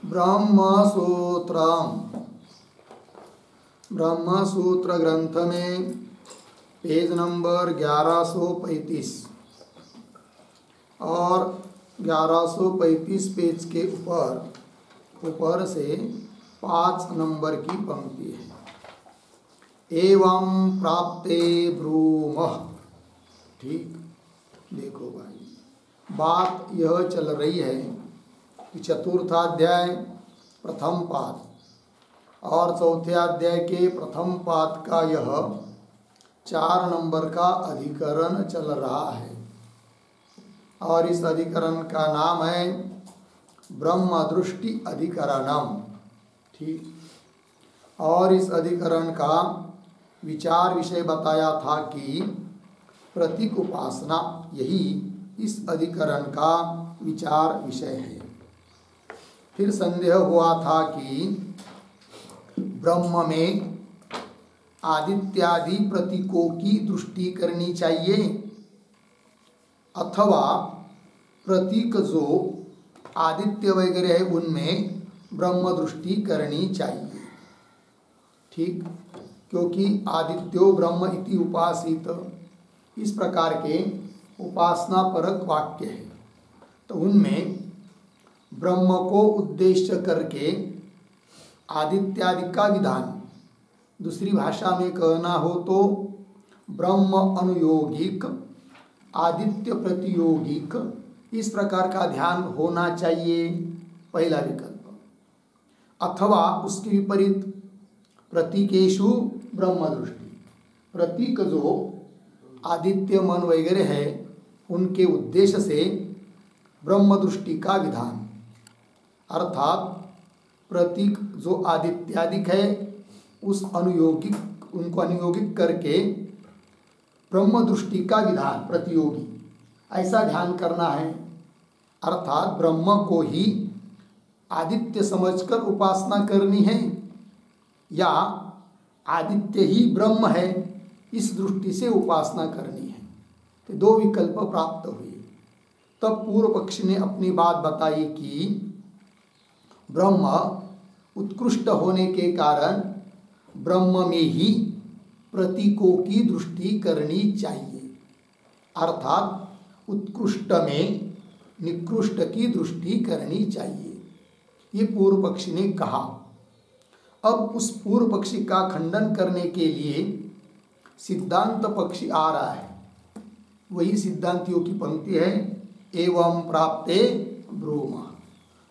ब्रह्मसूत्रम, ब्रह्मसूत्र ग्रंथ में page number 1135 और 1135 पेज के ऊपर से 5 नंबर की पंक्ति है। एवं प्राप्ते ब्रूमः। ठीक, देखो भाई, बात यह चल रही है कि चतुर्थाध्याय प्रथम पाद और चौथे अध्याय के प्रथम पाद का यह 4 नंबर का अधिकरण चल रहा है और इस अधिकरण का नाम है ब्रह्म दृष्टि अधिकरणम। ठीक, और इस अधिकरण का विचार विषय बताया था कि प्रतीक उपासना, यही इस अधिकरण का विचार विषय है। फिर संदेह हुआ था कि ब्रह्म में आदित्यादि प्रतीकों की दृष्टि करनी चाहिए अथवा प्रतीक जो आदित्य वगैरह है उनमें ब्रह्म दृष्टि करनी चाहिए। ठीक, क्योंकि आदित्यो ब्रह्म इति उपासित, इस प्रकार के उपासना परक वाक्य है, तो उनमें ब्रह्म को उद्देश्य करके आदित्यादि का विधान, दूसरी भाषा में कहना हो तो ब्रह्म अनुयोगिक आदित्य प्रतियोगिक, इस प्रकार का ध्यान होना चाहिए, पहला विकल्प। अथवा उसके विपरीत प्रतीकेषु ब्रह्म दृष्टि, प्रतीक जो आदित्य मन वगैरह है उनके उद्देश्य से ब्रह्म दृष्टि का विधान, अर्थात प्रतीक जो आदित्यादिक है उस अनुयोगिक, उनको अनुयोगिक करके ब्रह्म दृष्टि का विधान प्रतियोगी, ऐसा ध्यान करना है। अर्थात ब्रह्म को ही आदित्य समझकर उपासना करनी है या आदित्य ही ब्रह्म है, इस दृष्टि से उपासना करनी है। तो 2 विकल्प प्राप्त हुए। तब पूर्व पक्षी ने अपनी बात बताई कि ब्रह्म उत्कृष्ट होने के कारण ब्रह्म में ही प्रतीकों की दृष्टि करनी चाहिए, अर्थात उत्कृष्ट में निकृष्ट की दृष्टि करनी चाहिए, ये पूर्व पक्षी ने कहा। अब उस पूर्व पक्षी का खंडन करने के लिए सिद्धांत पक्षी आ रहा है, वही सिद्धांतियों की पंक्ति है एवं प्राप्ते ब्रूम।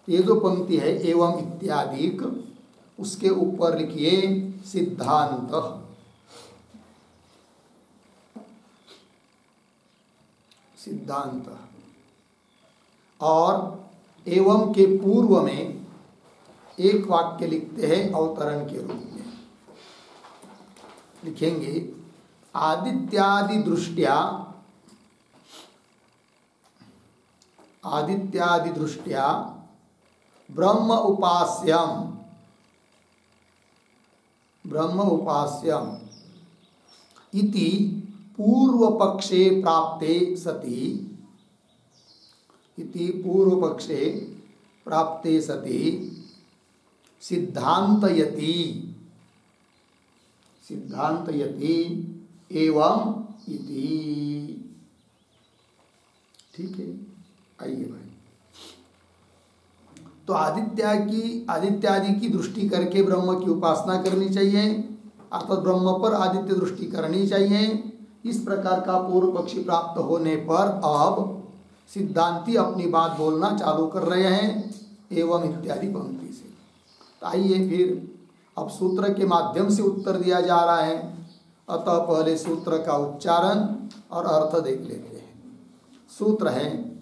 ये जो पंक्ति है एवं इत्यादिक, उसके ऊपर लिखिए सिद्धांत। सिद्धांत और एवं के पूर्व में एक वाक्य लिखते हैं अवतरण के रूप में, लिखेंगे आदित्यादि दृष्टिया, आदित्यादि दृष्टिया ब्रह्म उपास्यम, ब्रह्म उपास्यम इति पूर्व पक्षे प्राप्ते सति, इति पूर्व पक्षे प्राप्ते सति सिद्धांतयति, सिद्धांतयति एवं इति। ठीक है, आइए भाई। तो आदित्यादि की दृष्टि करके ब्रह्म की उपासना करनी चाहिए, अर्थात ब्रह्म पर आदित्य दृष्टि करनी चाहिए। इस प्रकार का पूर्व पक्षी प्राप्त होने पर अब सिद्धांती अपनी बात बोलना चालू कर रहे हैं एवं इत्यादि पंक्ति से। तो आइए फिर अब सूत्र के माध्यम से उत्तर दिया जा रहा है, अतः पहले सूत्र का उच्चारण और अर्थ देख लेते हैं। सूत्र है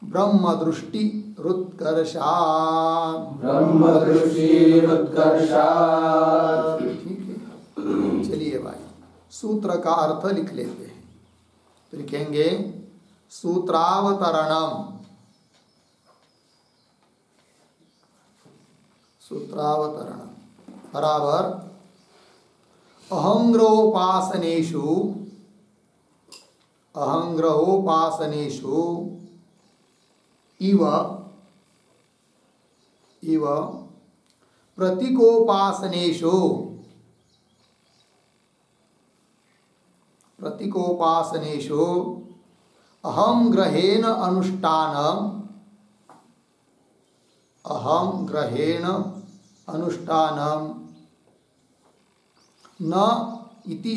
ब्रह्म दृष्टि रुत्कर्षात्, ब्रह्म दृष्टि रुत्कर्षात्। ठीक है, चलिए भाई सूत्र का अर्थ लिख लेते हैं। तो लिखेंगे सूत्रावतरणम, सूत्रावतरणम बराबर अहंग्रहोपासनेषु, अहंग्रहोपासनेषु इव इव प्रतीकोपासनेषु अहम ग्रहेण अनुष्ठानम न इति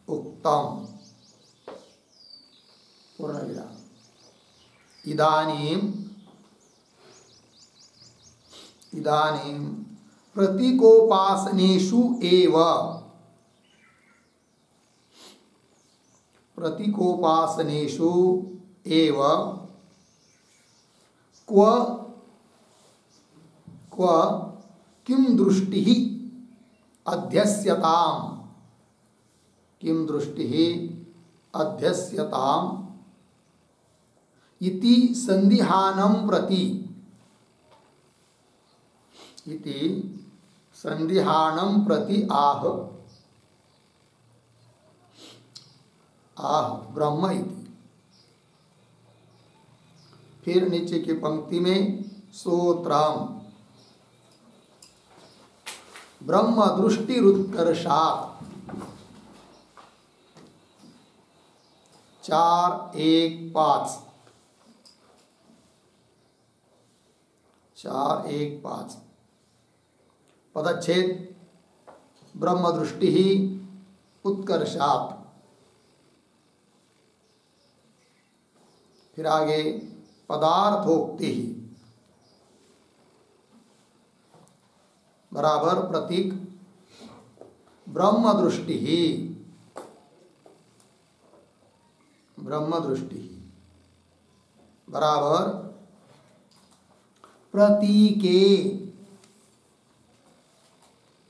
उक्तम पूर्णविराम। इदानीं प्रतीकोपासनेषु एव क्व किं दृष्टिः अध्यस्यताम् इति संदिहानं प्रति आह ब्रह्म इति। फिर नीचे की पंक्ति में सूत्रम ब्रह्म दृष्टिरुत्कर्षात् 4:1-5 पदच्छेद ब्रह्म दृष्टि ही उत्कर्षात्। फिर आगे पदार्थोक्ति ही बराबर प्रतीक ब्रह्म दृष्टि ही बराबर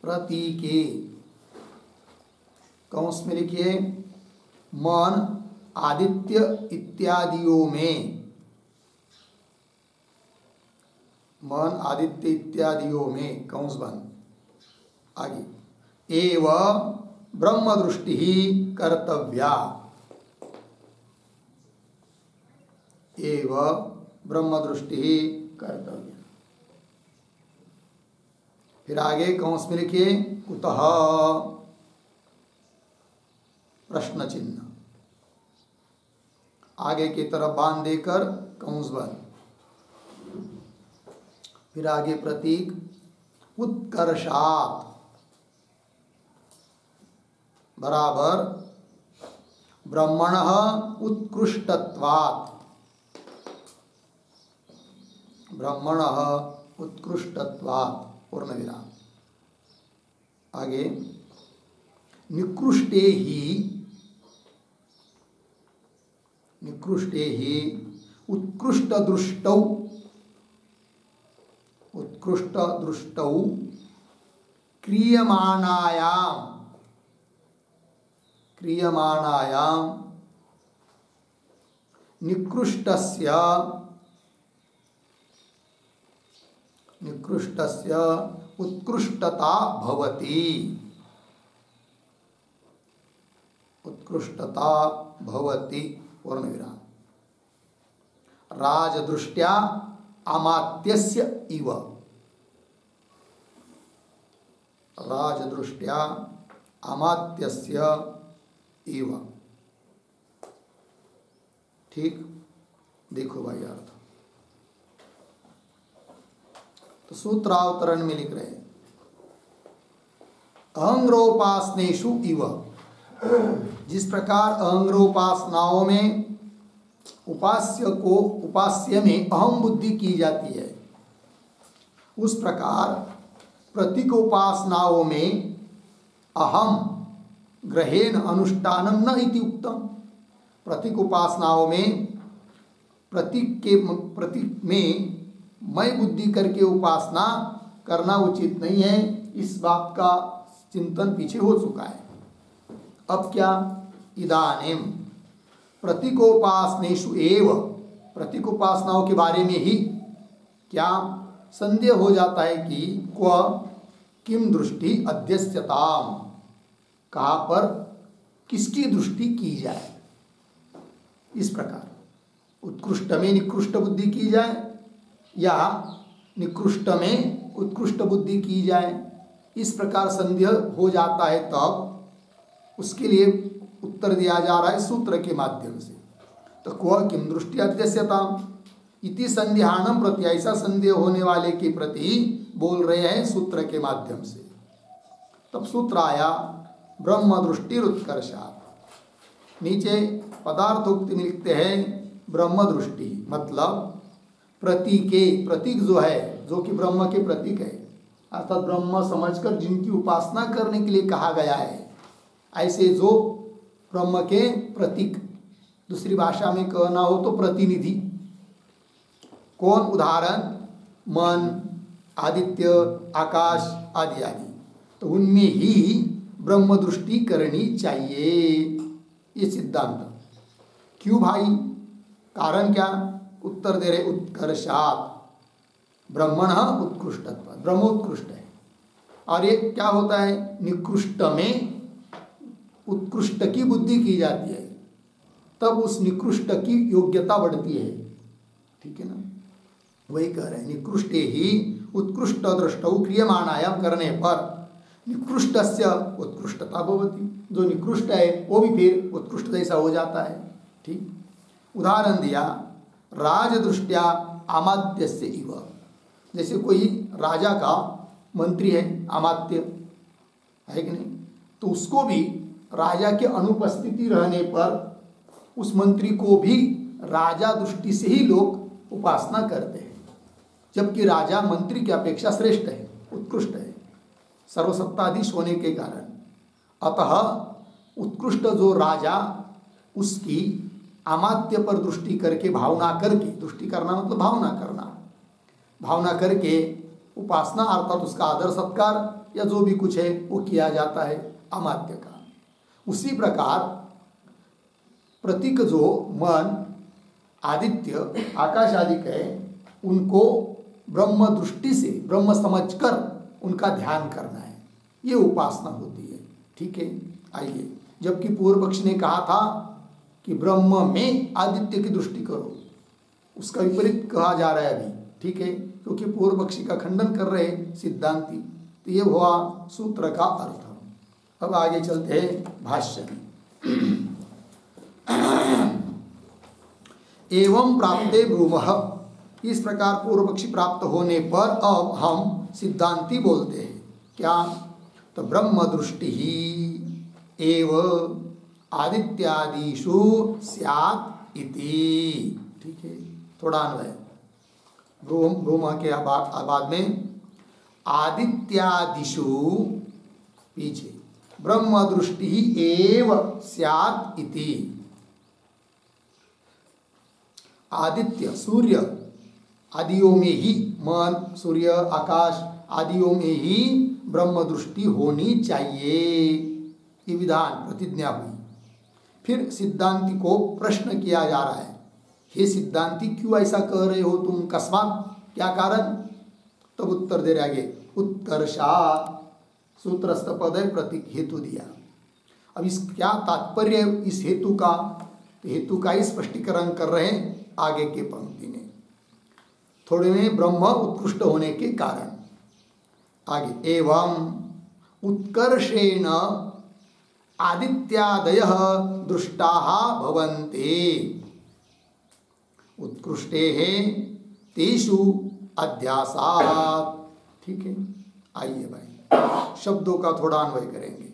प्रतीके कौंस में लिखिए मन आदित्य इत्यादियों में कौंस बंद आगे एव ब्रह्म दृष्टि ही कर्तव्या फिर आगे कौंस में लिखिए कुतः प्रश्न चिन्ह आगे की तरफ बांध देकर कौंस बंद। फिर आगे प्रतीक उत्कर्षात् बराबर ब्रह्मणः उत्कृष्टत्वात् पूर्ण विराम। आगे निकृष्टे ही उत्कृष्ट दृष्टौ क्रियमाणायां निकृष्टस्य उत्कृष्टता भवति पूर्णविराम। राजदृष्ट्या अमात्यस्य इव ठीक। देखो भाई अर्थ तो सूत्रावतरण में लिख रहे हैं अहंग्रोपासनेषु इव। जिस प्रकार अहंग्रोपासनाओं में उपास्य में अहम बुद्धि की जाती है, उस प्रकार प्रतीकोपासनाओं में अहम ग्रहेण अनुष्ठानम न इति उक्तम। प्रतीकोपासनाओं में प्रतीक में मैं बुद्धि करके उपासना करना उचित नहीं है, इस बात का चिंतन पीछे हो चुका है। अब क्या इदानीम प्रतीकोपासनेषु एव, प्रतीकोपासनाओं के बारे में ही क्या संदेह हो जाता है कि क्व किम दृष्टि अध्यस्यताम, कहाँ पर किसकी दृष्टि की जाए। इस प्रकार उत्कृष्ट में निकृष्ट बुद्धि की जाए या निकृष्ट में उत्कृष्ट बुद्धि की जाए, इस प्रकार संदेह हो जाता है तब उसके लिए उत्तर दिया जा रहा है सूत्र के माध्यम से। तो क्व किम दृष्टि अध्यस्यता इति संदेहानम प्रति, ऐसा संदेह होने वाले के प्रति बोल रहे हैं सूत्र के माध्यम से। तब सूत्र आया ब्रह्म दृष्टि उत्कर्षात्। नीचे पदार्थोक्ति में लिखते हैं ब्रह्म दृष्टि मतलब प्रतीक जो है, जो कि ब्रह्म के प्रतीक है, अर्थात ब्रह्म समझकर जिनकी उपासना करने के लिए कहा गया है, ऐसे जो ब्रह्म के प्रतीक, दूसरी भाषा में कहना हो तो प्रतिनिधि। कौन? उदाहरण मन, आदित्य, आकाश आदि आदि। तो उनमें ही ब्रह्म दृष्टि करनी चाहिए, ये सिद्धांत। क्यों भाई? कारण क्या? उत्तर दे रहे उत्कर्षात् ब्रह्मण उत्कृष्टत्व, ब्रह्म उत्कृष्ट है। और ये क्या होता है? निकृष्ट में उत्कृष्ट की बुद्धि की जाती है, तब उस निकृष्ट की योग्यता बढ़ती है। ठीक है ना? वही कह रहे हैं निकृष्टे ही उत्कृष्ट दृष्टौ क्रियमाणायाम करने पर निकृष्टस्य उत्कृष्टता भवति। जो निकृष्ट है वो भी फिर उत्कृष्ट जैसा हो जाता है। ठीक, उदाहरण दिया राजदृष्टया अमात्यस्य इव। जैसे कोई राजा का मंत्री है, अमात्य है कि नहीं, तो उसको भी राजा के अनुपस्थिति रहने पर उस मंत्री को भी राजा दृष्टि से ही लोग उपासना करते हैं, जबकि राजा मंत्री की अपेक्षा श्रेष्ठ है, उत्कृष्ट है, सर्वसत्ताधीश होने के कारण। अतः उत्कृष्ट जो राजा, उसकी अमात्य पर दृष्टि करके, भावना करके, दृष्टि करना मतलब भावना करना, भावना करके उपासना अर्थात उसका आदर सत्कार या जो भी कुछ है वो किया जाता है अमात्य का। उसी प्रकार प्रतीक जो मन, आदित्य, आकाश आदि है, उनको ब्रह्म दृष्टि से, ब्रह्म समझकर उनका ध्यान करना है, ये उपासना होती है। ठीक है, आइए, जबकि पूर्व पक्ष ने कहा था कि ब्रह्म में आदित्य की दृष्टि करो, उसका विपरीत कहा जा रहा है अभी। ठीक है, क्योंकि पूर्व पक्षी का खंडन कर रहे सिद्धांती। तो ये हुआ सूत्र का अर्थ। अब आगे चलते हैं भाष्य में। एवं प्राप्ते ब्रूमः, इस प्रकार पूर्व पक्षी प्राप्त होने पर अब हम सिद्धांती बोलते हैं क्या? तो ब्रह्म दृष्टि ही एव आदित्यादिषु स्यात् इति। ठीक है, थोड़ा अन्वय ब्रूम के बाद में आदित्यादिषु पीछे ब्रह्म दृष्टि ही एव स्यात् इति। आदित्य सूर्य आदियों में ही, मन, सूर्य, आकाश आदियों में ही ब्रह्म दृष्टि होनी चाहिए, ये विधान प्रतिज्ञा हुई। फिर सिद्धांति को प्रश्न किया जा रहा है, हे सिद्धांति क्यों ऐसा कह रहे हो तुम, कस्मात, क्या कारण? तब उत्तर दे रहे आगे उत्कर्षात्, सूत्रस्थ पद है, प्रतीक हेतु दिया। अब इस क्या तात्पर्य इस हेतु का? तो हेतु का ही स्पष्टीकरण कर रहे हैं आगे के पंक्ति में, थोड़े में ब्रह्म उत्कृष्ट होने के कारण। आगे एवं उत्कर्षेण आदित्यादयः दृष्टाः भवन्ति उत्कृष्टेः तेषु अध्यासात्। ठीक है, आइए भाई शब्दों का थोड़ा अन्वय करेंगे।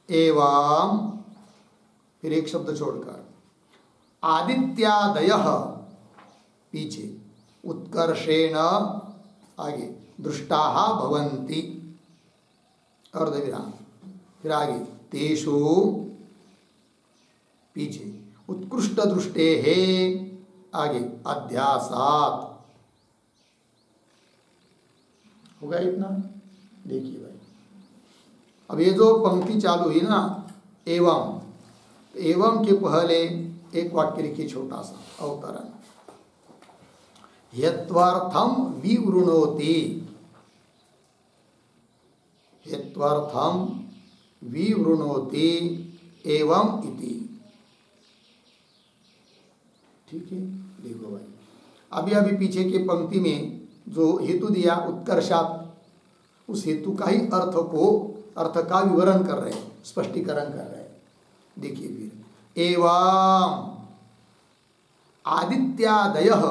एवं फिर एक शब्द छोड़कर आदित्यादयः पीछे, उत्कर्षेण आगे दृष्टाः भवन्ति अर्धविराम, फिर आगे तेषु पीछे उत्कृष्ट दृष्टेः आगे अध्यासात्। होगा इतना? देखिए भाई, अब ये जो पंक्ति चालू हुई ना एवं, एवं के पहले एक वाक्य लिखिए छोटा सा अवतरण, हेत्वार्थम विवृणोति, हेत्वार्थम विवृणोति एवं इति। ठीक है, देखो भाई अभी अभी पीछे के पंक्ति में जो हेतु दिया उत्कर्षात, उस हेतु का ही अर्थ का विवरण कर रहे हैं, स्पष्टीकरण कर रहे हैं। देखिए फिर एवं आदित्यादयः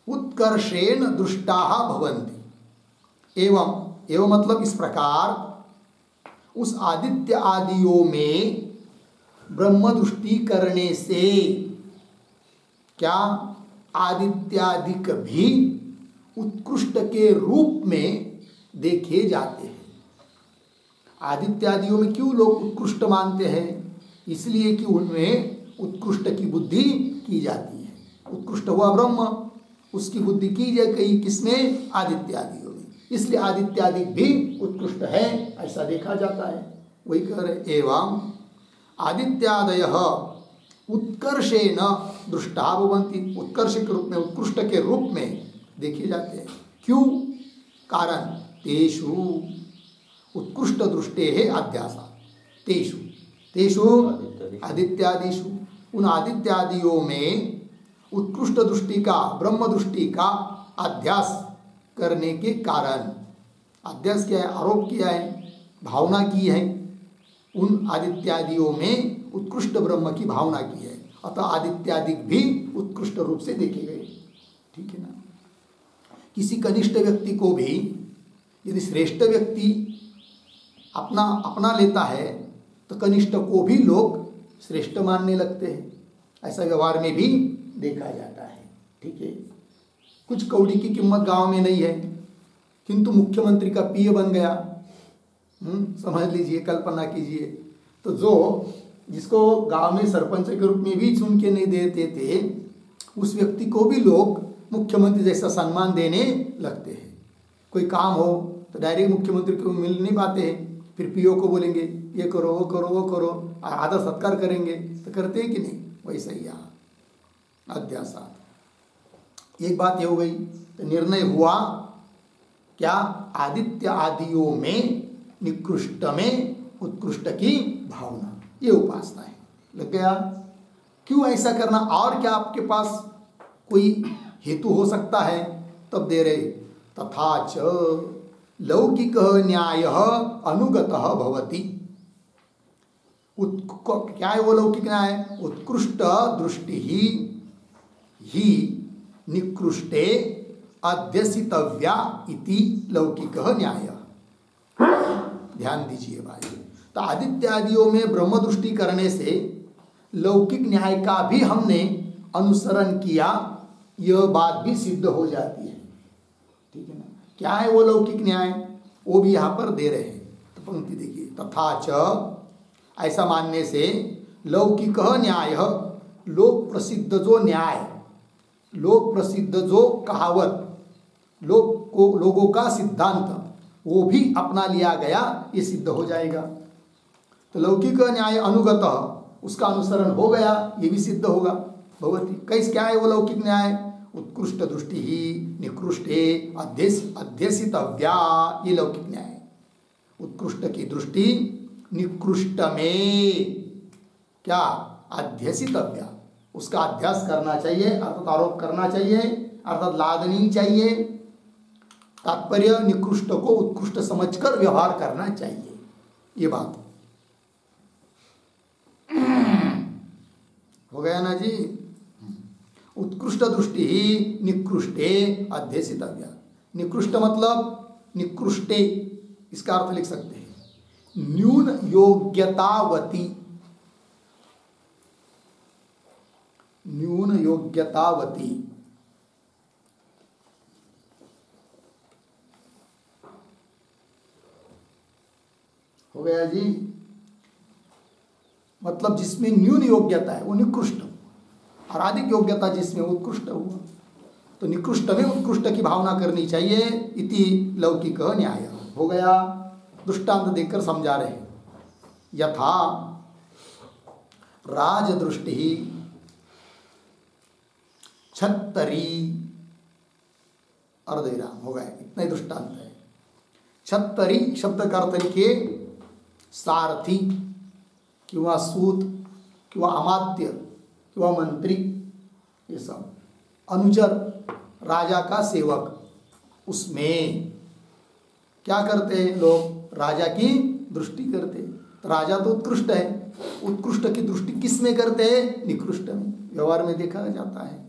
उत्कर्षेण दृष्टाः भवन्ति। एवं मतलब इस प्रकार उस आदित्य आदियों में ब्रह्म दृष्टि करने से क्या आदित्यादिक भी उत्कृष्ट के रूप में देखे जाते हैं। आदित्यादियों में क्यों लोग उत्कृष्ट मानते हैं? इसलिए कि उनमें उत्कृष्ट की बुद्धि की जाती है। उत्कृष्ट हुआ ब्रह्म, उसकी बुद्धि की जाए कहीं किसमें? आदित्यादियों में। इसलिए आदित्यादि भी उत्कृष्ट है, ऐसा देखा जाता है। वही कह रहे एवं आदित्यादयः उत्कर्षेण दृष्टा भवन्ति, उत्कर्ष के रूप में, उत्कृष्ट के रूप में देखे जाते हैं। क्यों? कारण तेषु उत्कृष्ट दृष्टे है अध्यासा, तेषु आदित्यादिषु, उन आदित्यादियों में उत्कृष्ट दृष्टि का, ब्रह्म दृष्टि का अध्यास करने के कारण, अध्यास किया है, आरोप किया है, भावना की है, उन आदित्यादियों में उत्कृष्ट ब्रह्म की भावना की है, अतः आदित्यादिक भी उत्कृष्ट रूप से देखे गए। ठीक है ना। किसी कनिष्ठ व्यक्ति को भी यदि श्रेष्ठ व्यक्ति अपना लेता है तो कनिष्ठ को भी लोग श्रेष्ठ मानने लगते हैं। ऐसा व्यवहार में भी देखा जाता है। ठीक है। कुछ कौड़ी की कीमत गांव में नहीं है, किंतु मुख्यमंत्री का पीए बन गया। समझ लीजिए, कल्पना कीजिए। तो जिसको गांव में सरपंच के रूप में भी चुन के नहीं देते थे, उस व्यक्ति को भी लोग मुख्यमंत्री जैसा सम्मान देने लगते हैं। कोई काम हो तो डायरेक्ट मुख्यमंत्री को मिल नहीं पाते हैं, फिर पीओ को बोलेंगे ये करो वो करो वो करो, आदर सत्कार करेंगे, तो करते हैं कि नहीं? वैसा ही यहाँ अध्यासात। एक बात ये हो गई, तो निर्णय हुआ क्या? आदित्य आदियों में निकृष्ट में उत्कृष्ट की भावना, ये उपासना है। लग गया? क्यों ऐसा करना? और क्या आपके पास कोई हेतु हो सकता है? तब दे रहे तथा च लौकिक न्याय अनुगतः भवति। क्या है वो लौकिक न्याय? उत्कृष्ट दृष्टि ही निकृष्टे अध्यसितव्या इति लौकिक न्याय। ध्यान दीजिए भाई। तो आदित्यादियों में ब्रह्म दृष्टि करने से लौकिक न्याय का भी हमने अनुसरण किया, यह बात भी सिद्ध हो जाती है। ठीक है ना। क्या है वो लौकिक न्याय? वो भी यहाँ पर दे रहे हैं। तो पंक्ति देखिए, तथा च, ऐसा मानने से लौकिक न्याय, लोक प्रसिद्ध जो न्याय, लोक प्रसिद्ध जो कहावत, लोगों का सिद्धांत, वो भी अपना लिया गया, ये सिद्ध हो जाएगा। तो लौकिक न्याय अनुगत, उसका अनुसरण हो गया, ये भी सिद्ध होगा। भगवती कैसे? क्या है वो लौकिक न्याय? उत्कृष्ट दृष्टि ही निकृष्टे अध्यसितव्या, ये लौकिक न्याय। उत्कृष्ट की दृष्टि निकृष्ट में क्या? अध्यसितव्या, उसका अध्यास करना चाहिए, अर्थात आरोप करना चाहिए, अर्थात लादनी चाहिए। तात्पर्य निकृष्ट को उत्कृष्ट समझकर व्यवहार करना चाहिए, ये बात हो गया ना जी। उत्कृष्ट दृष्टि ही निकृष्टे अध्यसितव्या। निकृष्ट मतलब निकृष्टे, इसका अर्थ लिख सकते हैं न्यून योग्यतावती, न्यून योग्यतावती। हो गया जी। मतलब जिसमें न्यून योग्यता है वो निकृष्ट, और अधिक योग्यता जिसमें उत्कृष्ट हुआ। तो निकृष्ट में उत्कृष्ट की भावना करनी चाहिए, इति लौकिक न्याय। हो गया। दृष्टांत देकर समझा रहे हैं। यथा राजदृष्टि छत्तरी, अर्धविराम। हो गया, इतना ही दृष्टांत है। छत्तरी शब्द का अर्थ लिखिए सारथी किंवा सूत किंवा अमात्य किंवा मंत्री, ये सब अनुचर, राजा का सेवक, उसमें क्या करते हैं लोग? राजा की दृष्टि करते। तो राजा तो उत्कृष्ट है, उत्कृष्ट की दृष्टि किस में करते हैं? निकृष्ट में। व्यवहार में देखा जाता है।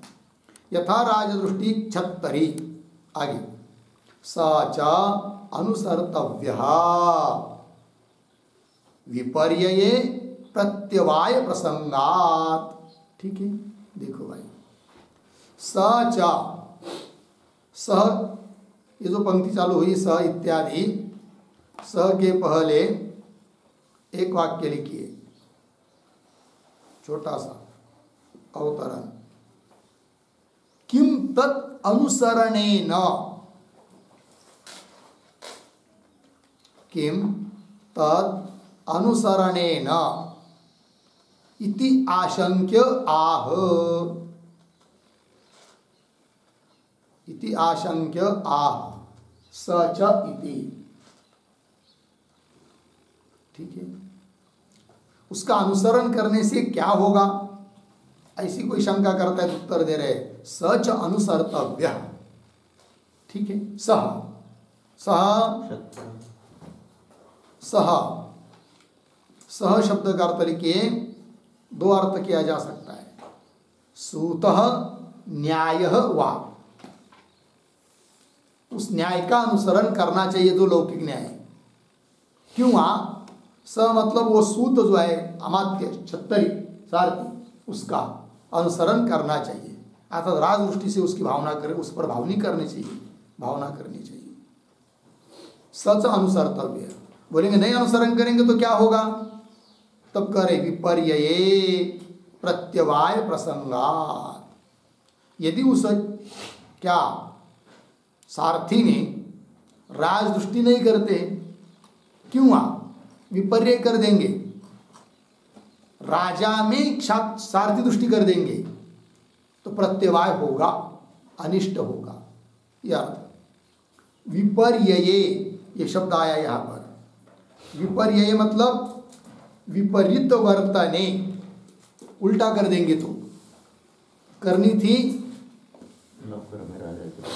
यथा राजदृष्टि क्षत्तरी, आगे स च अनुसर्तव्यः विपर्यये प्रत्यवाय प्रसंगात। ठीक है, देखो भाई, स च, सह, ये जो पंक्ति चालू हुई स इत्यादि, स के पहले एक वाक्य लिखिए, छोटा सा अवतरण। किम तत् अनुसरणेन, किम तत् अनुसरणेन इति आशंक्य आह, इति आशंक्य आह, स च इति। ठीक है, उसका अनुसरण करने से क्या होगा, ऐसी कोई शंका करता है तो उत्तर दे रहे स च अनुसर्तव्य। ठीक है, सह, सह, सह, सह शब्द का अर्थ लिखिए, दो अर्थ किया जा सकता है। सूतः न्यायः वा, उस न्याय का अनुसरण करना चाहिए जो लौकिक न्याय। क्यों? स मतलब वो सूत जो है, अमात्य, छत्तरी, सारथी, उसका अनुसरण करना चाहिए, अर्थात राज दृष्टि से उसकी भावना करे, उस पर भावनी करनी चाहिए, भावना करनी चाहिए। सच अनुसर्तव्य। बोलेंगे नहीं अनुसरण करेंगे तो क्या होगा? तब करे विपर्यये प्रत्यवाय प्रसंगात। यदि उस क्या सारथी ने राज दृष्टि नहीं करते, क्यों? विपर्य कर देंगे, राजा में सारथी दृष्टि कर देंगे तो प्रत्यवाय होगा, अनिष्ट होगा। यह अर्थ विपर्यये, ये शब्द आया यहां पर। विपर्यये मतलब विपरीत वर्तने, उल्टा कर देंगे तो करनी थी,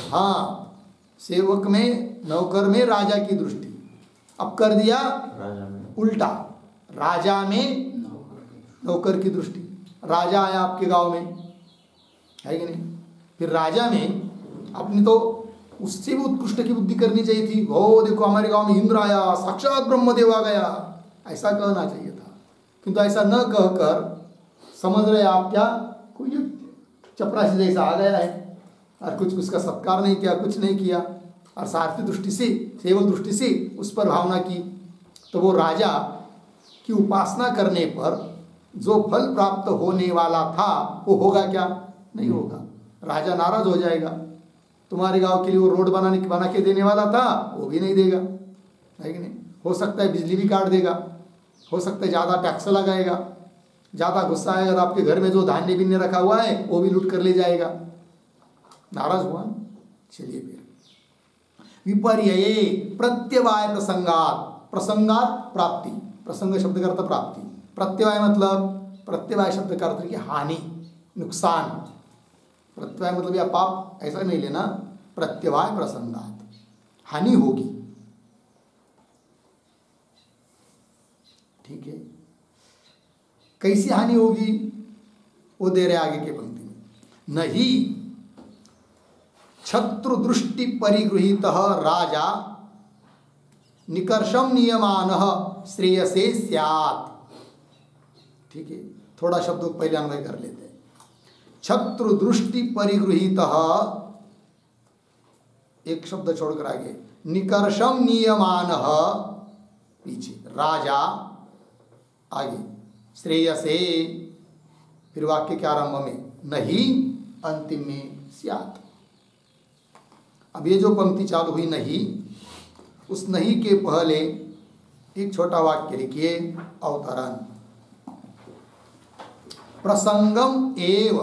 हाँ, सेवक में, नौकर में राजा की दृष्टि, अब कर दिया उल्टा, राजा में नौकर की दृष्टि। राजा आया आपके गांव में, है कि नहीं? फिर राजा में अपनी तो उससे भी उत्कृष्ट की बुद्धि करनी चाहिए थी। ओ देखो हमारे गांव में इंद्र आया, साक्षात ब्रह्मदेव आ गया, ऐसा कहना चाहिए था। किंतु ऐसा न कहकर समझ रहे आप क्या, कोई चपरासी जैसा आ गया है और कुछ उसका सत्कार नहीं किया, कुछ नहीं किया, और सारथी दृष्टि से, सेवक दृष्टि से उस पर भावना की, तो वो राजा की उपासना करने पर जो फल प्राप्त होने वाला था वो होगा क्या? नहीं होगा। राजा नाराज हो जाएगा। तुम्हारे गांव के लिए वो रोड बना के देने वाला था, वो भी नहीं देगा, है कि नहीं? हो सकता है बिजली भी काट देगा, हो सकता है ज़्यादा टैक्स लगाएगा, ज़्यादा गुस्सा आएगा तो आपके घर में जो धान्य बिन्य रखा हुआ है वो भी लूट कर ले जाएगा। नाराज हुआ। चलिए फिर विपर्यये प्रत्यवाय प्रसंगात, प्रसंगात प्राप्ति, प्रसंग शब्द का अर्थ प्राप्ति, प्रत्यवाय मतलब, प्रत्यवाय शब्द का अर्थ की हानि, नुकसान। प्रत्यवाय मतलब या पाप ऐसा नहीं लेना, प्रत्यवाय प्रसंगात, हानि होगी। ठीक है, कैसी हानि होगी वो दे रहे आगे के पंक्ति में। नहीं छत्रु दृष्टि परिगृहीत राजा निकर्षम नियमानः श्रेयसे स्यात्। ठीक है, थोड़ा शब्दों को पहले अन्वय कर लेते हैं। छत्रु दृष्टि परिगृहीत, एक शब्द छोड़कर आगे, निकर्षम नियमानः, पीछे राजा, आगे श्रेयसे, फिर वाक्य के आरंभ में नहीं, अंतिम में स्यात्। अब ये जो पंक्ति चालू हुई नहीं, उस नहीं के पहले एक छोटा वाक्य लिखिए, अवतरण। प्रसंगम एव,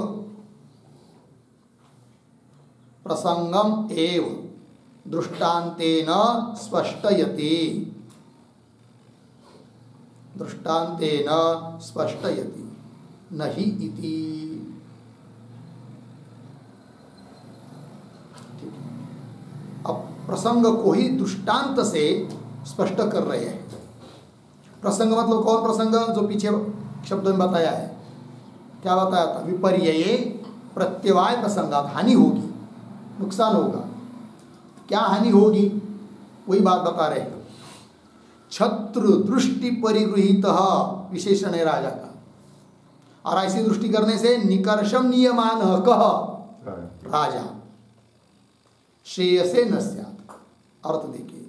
प्रसंगम एव दृष्टान्तेन स्पष्टयति, दृष्टान्तेन स्पष्टयति, नहीं इति। प्रसंग को ही दृष्टांत से स्पष्ट कर रहे हैं। प्रसंग मतलब कौन प्रसंग? जो पीछे शब्द में बताया है। क्या बताया था? विपर्यये प्रत्यवाय प्रसंगात हानि होगी, नुकसान होगा। क्या हानि होगी? वही बात बता रहे हैं। छत्र दृष्टि परिगृहित विशेषण है राजा का, और ऐसी दृष्टि करने से निकर्षम नियमान कह राजा श्रेयसे न स्यात्। अर्थ देखिए,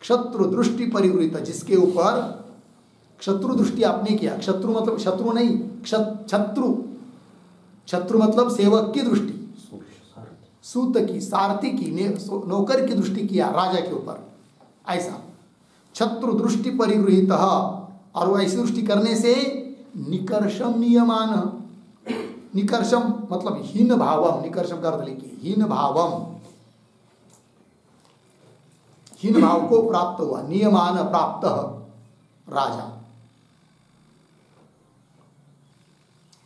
क्षत्रु दृष्टि परिगृहित, जिसके ऊपर क्षत्रु दृष्टि आपने किया। क्षत्रु मतलब शत्रु नहीं, छत्रु, छत्रु मतलब सेवक की दृष्टि, सूत की, सारथी की, नौकर की दृष्टि किया राजा के ऊपर, ऐसा छत्रु दृष्टि परिगृहित। और वो ऐसी दृष्टि करने से निकर्षम नियमान, निकर्षम मतलब हीन भावम, निकर्षम का अर्थ लिखिए हीन भावम, हीन भाव को प्राप्त हुआ, नियमान प्राप्त राजा,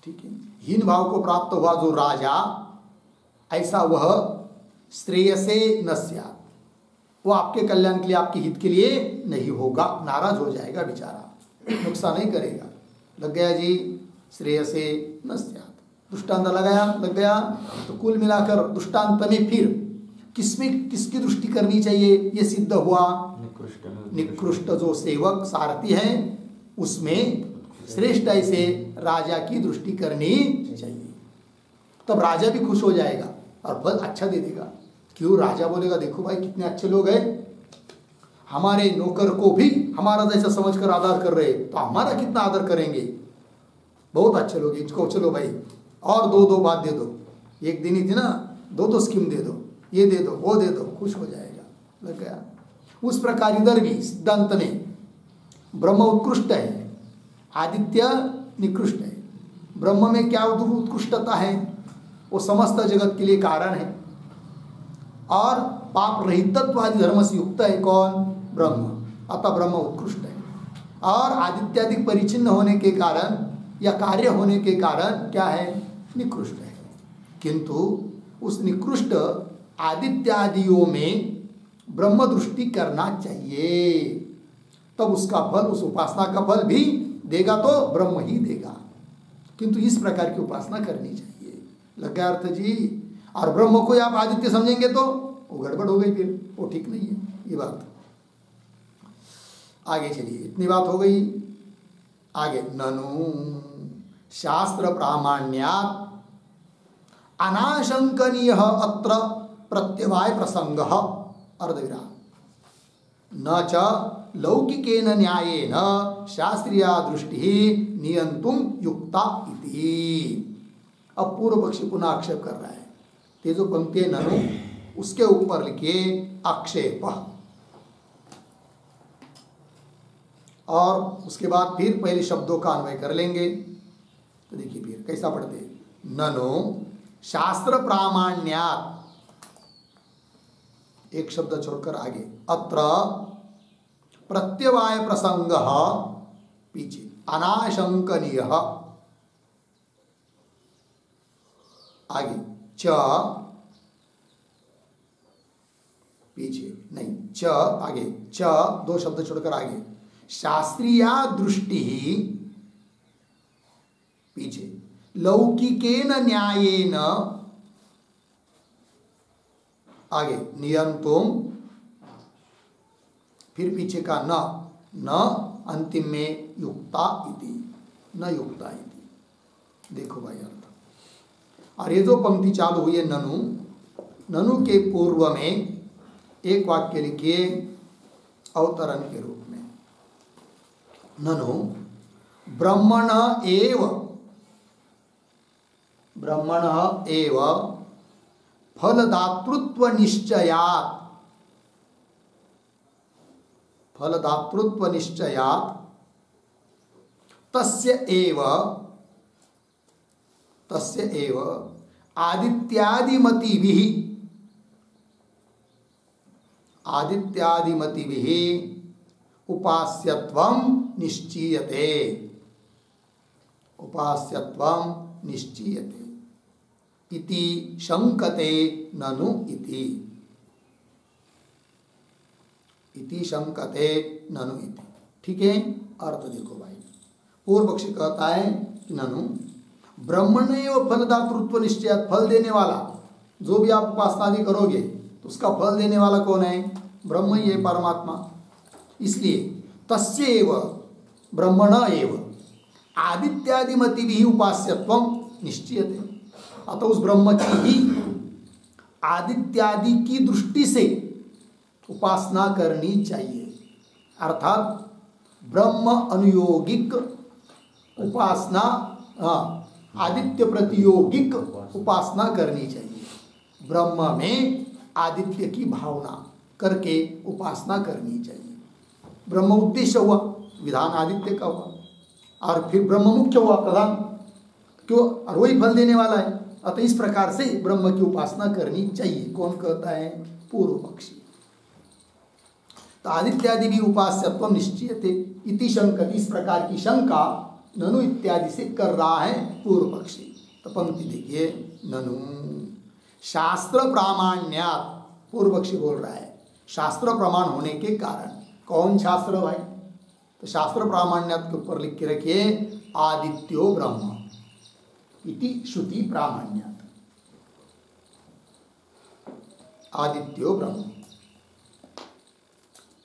ठीक है। हीन भाव को प्राप्त हुआ जो राजा, ऐसा वह श्रेयसे न स्यात्, वो आपके कल्याण के लिए, आपके हित के लिए नहीं होगा, नाराज हो जाएगा बेचारा, नुकसान नहीं करेगा। लग गया जी, श्रेयसे न स्यात्। दृष्टांत लगाया, लग गया। तो कुल मिलाकर दृष्टांत में फिर किसमें किसकी दृष्टि करनी चाहिए ये सिद्ध हुआ। निकृष्ट जो सेवक सारथी है उसमें श्रेष्ठ ऐसे राजा की दृष्टि करनी चाहिए, तब राजा भी खुश हो जाएगा और फल अच्छा दे देगा। क्यों? राजा बोलेगा देखो भाई कितने अच्छे लोग हैं, हमारे नौकर को भी हमारा जैसा समझकर आदर कर रहे, तो हमारा कितना आदर करेंगे, बहुत अच्छे लोग। इसको चलो भाई और दो बात दे दो, एक दिन ही थी ना, दो स्कीम दे दो, ये दे दो वो दे दो, खुश हो जाएगा। लग गया। उस प्रकार इधर भी सिद्धांत में ब्रह्म उत्कृष्ट है, आदित्य निकृष्ट है। ब्रह्म में क्या उत्कृष्टता है? वो समस्त जगत के लिए कारण है और पाप रहितत्वादि धर्म से युक्त है। कौन? ब्रह्म। अतः ब्रह्म उत्कृष्ट है। और आदित्यादि परिचिन्न होने के कारण या कार्य होने के कारण क्या है? निकृष्ट है। किंतु उस निकृष्ट आदित्यादियों में ब्रह्म दृष्टि करना चाहिए, तब उसका फल, उस उपासना का फल भी देगा तो ब्रह्म ही देगा। किंतु इस प्रकार की उपासना करनी चाहिए। लग गया अर्थ जी। और ब्रह्म को आप आदित्य समझेंगे तो वो गड़बड़ हो गई, फिर वो ठीक नहीं है ये बात। आगे चलिए, इतनी बात हो गई। आगे, ननु शास्त्र प्रामाण्यात् अनाशंकनीय अत्र प्रत्यवाय प्रसंग अर्धविराम न च लौकिकेन न्यायेन शास्त्रीय दृष्टि नियंतुम युक्ता इति। अब पूर्व पक्षी पुनः आक्षेप कर रहा है। ते जो पंक्ति ननु, उसके ऊपर लिखिए आक्षेप, और उसके बाद फिर पहले शब्दों का अन्वय कर लेंगे। तो देखिए फिर कैसा पढ़ते, ननु शास्त्र प्रामाण्यात्, एक शब्द छोड़कर आगे, अत्र प्रत्यवाय प्रसंग पीछे, अनाशंकनीय आगे, च पीछे नहीं, च आगे, च दो शब्द छोड़कर आगे, शास्त्रीय दृष्टि पीछे, लौकिकेन न्यायेन आगे, नियंतुम, फिर पीछे का न अंतिम में युक्ता इति, न युक्ता इति। देखो भाई अर्थ। और ये जो पंक्ति चालू हुई है ननु, ननु के पूर्व में एक वाक्य लिखिए अवतरण के रूप में, ननु ब्रह्मण एव फलदातृत्व निश्चयात्, फलदातृत्व निश्चयात् तस्य एव आदित्यादिमतिभिः उपास्यत्वं निश्चीयते इति शंकते ननु इति। इति शंकते ननु इति। ठीक है, अर्थ देखो भाई। पूर्व पक्षी कहता है कि ननु ब्रह्मण्येव फलदातृत्व निश्चयात्, फल देने वाला जो भी आप उपासनादि करोगे तो उसका फल देने वाला कौन है? ब्रह्म ही है, परमात्मा। इसलिए तस्यैव ब्रह्मण एव आदित्यादिमति भी उपास्यत्वम निश्चयते। अतः उस ब्रह्म की ही आदित्यादि की दृष्टि से उपासना करनी चाहिए, अर्थात ब्रह्म अनुयोगिक उपासना, आदित्य प्रतियोगिक उपासना करनी चाहिए। ब्रह्म में आदित्य की भावना करके उपासना करनी चाहिए। ब्रह्म उद्देश्य हुआ, विधान आदित्य का हुआ, और फिर ब्रह्म मुख्य हुआ, प्रधान क्यों, और वही फल देने वाला है। अतः इस प्रकार से ब्रह्म की उपासना करनी चाहिए। कौन कहता है? पूर्व पक्षी। तो आदित्यादि भी उपास्यत्व निश्चयते इति शंकति, इस प्रकार की शंका ननु इत्यादि से कर रहा है पूर्व पक्षी। तो पंक्ति देखिए, ननु शास्त्र प्रामाण्यात्, पूर्व पक्षी बोल रहा है शास्त्र प्रमाण होने के कारण। कौन शास्त्र भाई? तो शास्त्र प्रामाण्यात् के ऊपर लिख के रखिए आदित्यो ब्रह्म इति श्रुति प्रामाण्यात्, आदित्यो ब्रह्म,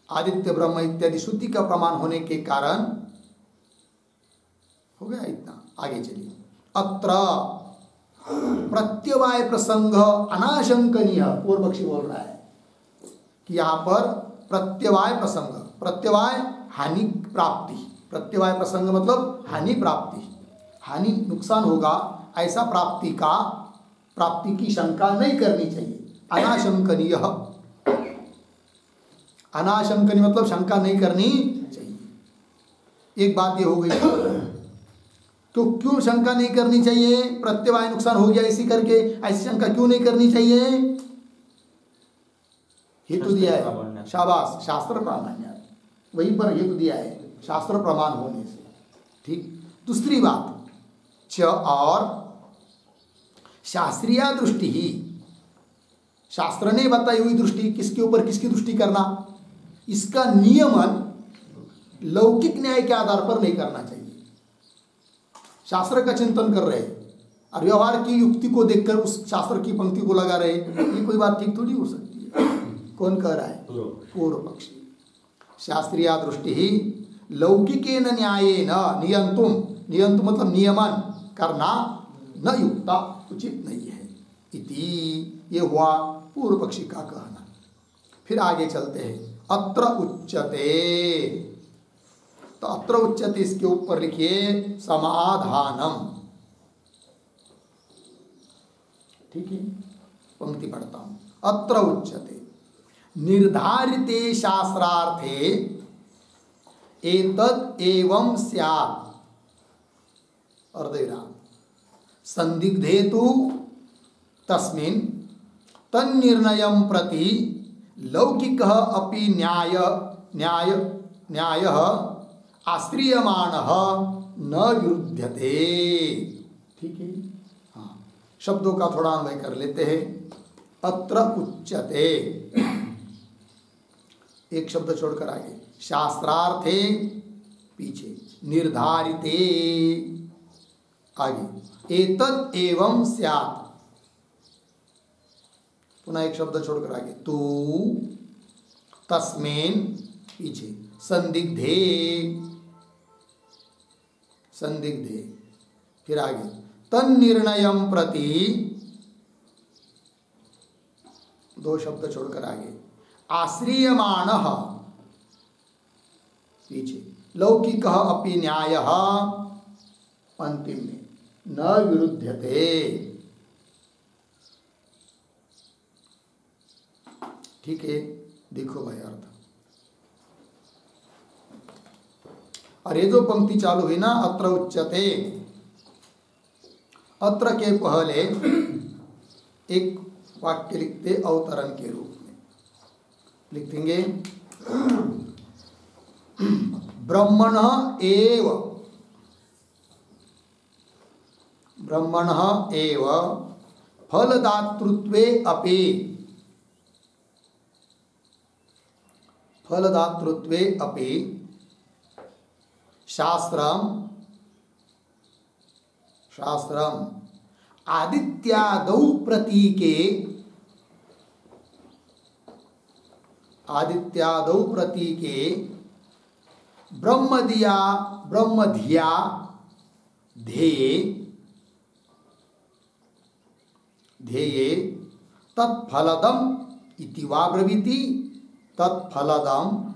आदित्य ब्रह्म इत्यादि श्रुति का प्रमाण होने के कारण। हो गया इतना, आगे चलिए। अत्र प्रत्यवाय प्रसंग अनाशंकनीय, पूर्व पक्षी बोल रहा है कि यहाँ पर प्रत्यवाय प्रसंग, प्रत्यवाय हानि प्राप्ति, प्रत्यवाय प्रसंग मतलब हानि प्राप्ति, हानि नुकसान होगा ऐसा प्राप्ति की शंका नहीं करनी चाहिए। अनाशंकनीय, अनाशंकनीय मतलब शंका नहीं करनी चाहिए। एक बात ये हो गई। तो क्यों शंका नहीं करनी चाहिए? प्रत्यवाय नुकसान हो गया इसी करके, ऐसी शंका क्यों नहीं करनी चाहिए? हेतु दिया है, शाबाश, शास्त्र प्रामाण्य, वहीं पर हेतु दिया है, शास्त्र प्रमाण होने से। ठीक। दूसरी बात, च और शास्त्रीय दृष्टि ही, शास्त्र ने बताई हुई दृष्टि, किसके ऊपर किसकी दृष्टि करना, इसका नियमन लौकिक न्याय के आधार पर नहीं करना चाहिए। शास्त्र का चिंतन कर रहे और व्यवहार की युक्ति को देखकर उस शास्त्र की पंक्ति को लगा रहे, ये कोई बात ठीक थोड़ी हो सकती है। कौन कह रहा है? पूर्व पक्षी। शास्त्रीय दृष्टि ही लौकिकेन न्यायेन नियंतुम, नियंतु मतलब नियमन करना न युक्ता, उचित नहीं है इति, ये हुआ पूर्व पक्षी का कहना। फिर आगे चलते हैं। अत्र उच्यते, तो अत्र उच्यते इसके ऊपर लिखिए समाधानम। ठीक है, पंक्ति पढ़ता हूं। अत्र उच्यते निर्धारिते शास्त्रार्थे एतद् एवं स्यात्, अर्धविराम, संदिग्धे तु तस्मिन् तन्निर्णयं प्रति लौकिकः अपि न्यायः आश्रियमाणः न विरुध्यते। ठीक है, हाँ, शब्दों का थोड़ा अन्वय कर लेते हैं। अत्र उच्यते, एक शब्द छोड़कर आगे, शास्त्रार्थे पीछे, निर्धारिते आगे, एतद् एवं स्यात्, पुनः एक शब्द छोड़कर आगे, तू तस्मिन् पीछे, संदिग्धे, संदिग्धे, फिर आगे तन्निर्णयं प्रति, दो शब्द छोड़कर आगे, आश्रियमाणः पीछे, लौकिकः अपि न्यायः अंतिम में, न विरुध्यते। ठीक है, देखो भाई अर्थ। और ये जो पंक्ति चालू हुई ना, अत्र उच्यते, अत्र के पहले एक वाक्य लिखते अवतरण के रूप में लिखेंगे, ब्रह्मणः एव फलदातृत्वे अपि फलदातृत्वे अपि शास्त्रम आदित्यादौ प्रतीके ब्रह्मधिया ध्येये तत्फलदम इति वा ब्रवीति, तत्फलदम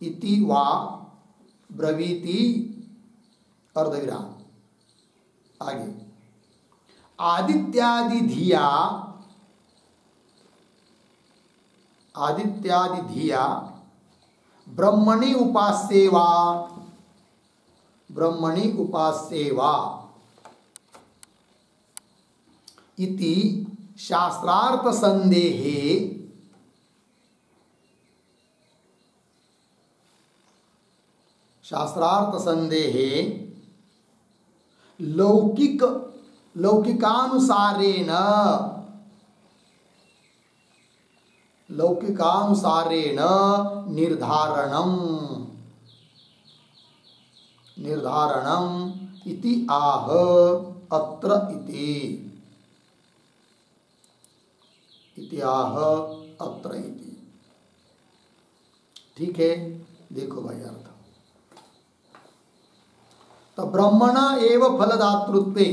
इति वा ब्रवीति, अर्धविराम। आगे आदित्यादि धिया ब्रह्मणि उपास्येवा इति शास्त्रार्थ संदेहे लौकिकानुसारेण निर्धारणम इति आह अत्र इति ठीक है। देखो भाई अर्थ, तो ब्रह्मणा एव फलदातृत्वे,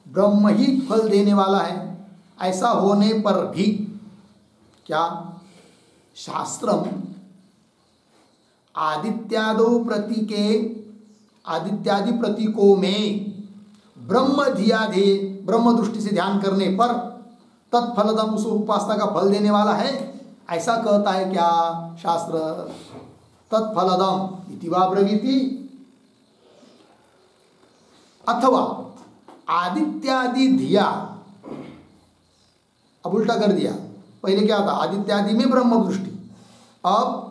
ब्रह्म ही फल देने वाला है, ऐसा होने पर भी क्या शास्त्रम आदित्यादि प्रतीकों में ब्रह्म दृष्टि से ध्यान करने पर तत्फलदम, उस उपासना का फल देने वाला है, ऐसा कहता है क्या शास्त्र। तत्फलदम इति वा ब्रवीति, अथवा आदित्यादि धिया, अब उल्टा कर दिया, पहले क्या था आदित्यादि में ब्रह्म दृष्टि, अब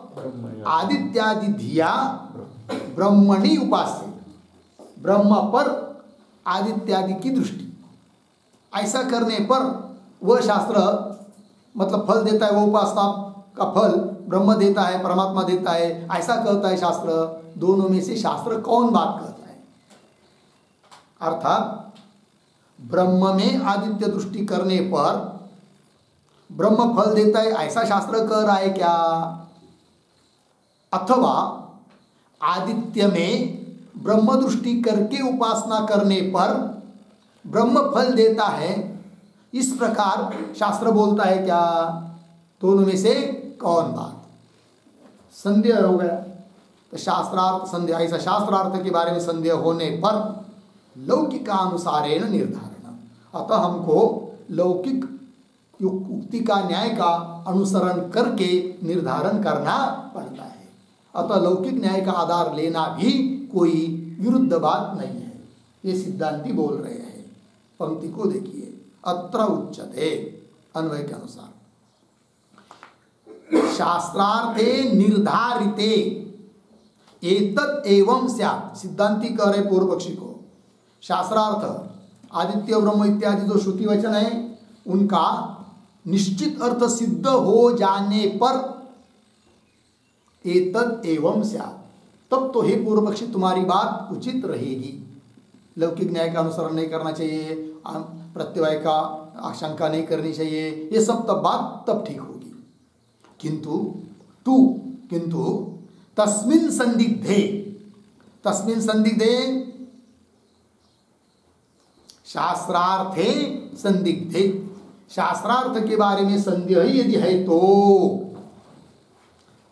आदित्यादि धिया ब्रह्मणि उपास्य, ब्रह्म पर आदित्यादि की दृष्टि, ऐसा करने पर वह शास्त्र मतलब फल देता है, वो उपासना का फल ब्रह्म देता है, परमात्मा देता है, ऐसा कहता है शास्त्र। दोनों में से शास्त्र कौन बात कहता है? अर्थात ब्रह्म में आदित्य दृष्टि करने पर ब्रह्म फल देता है, ऐसा शास्त्र कह रहा है क्या? अथवा आदित्य में ब्रह्म दृष्टि करके उपासना करने पर ब्रह्म फल देता है, इस प्रकार शास्त्र बोलता है क्या? दोनों में से कौन बात? संदेह हो गया तो शास्त्रार्थ संदेह, ऐसा शास्त्रार्थ के बारे में संदेह होने पर लौकिकानुसारेण निर्धारण, अतः हमको लौकिक उक्ति का न्याय का अनुसरण करके निर्धारण करना पड़ता है। अतः लौकिक न्याय का आधार लेना भी कोई विरुद्ध बात नहीं है, ये सिद्धांती बोल रहे हैं। पंक्ति को देखिए, अत्र उच्यते अन्वय के अनुसार शास्त्रार्थे निर्धारिते एतत् एवं स्यात्। सिद्धांती कह रहे पूर्व पक्षी को, शास्त्रार्थ आदित्य ब्रह्म इत्यादि जो श्रुति वचन है उनका निश्चित अर्थ सिद्ध हो जाने पर एतत् एवं स्यात्, तब तो हे पूर्व पक्षी तुम्हारी बात उचित रहेगी। लौकिक न्याय का अनुसरण नहीं करना चाहिए, प्रत्यय का आशंका नहीं करनी चाहिए, ये सब तब बात तब ठीक होगी। किंतु तस्मिन् संदिग्धे शास्त्रार्थे संदिग्धे, शास्त्रार्थ के बारे में संदेह यदि है तो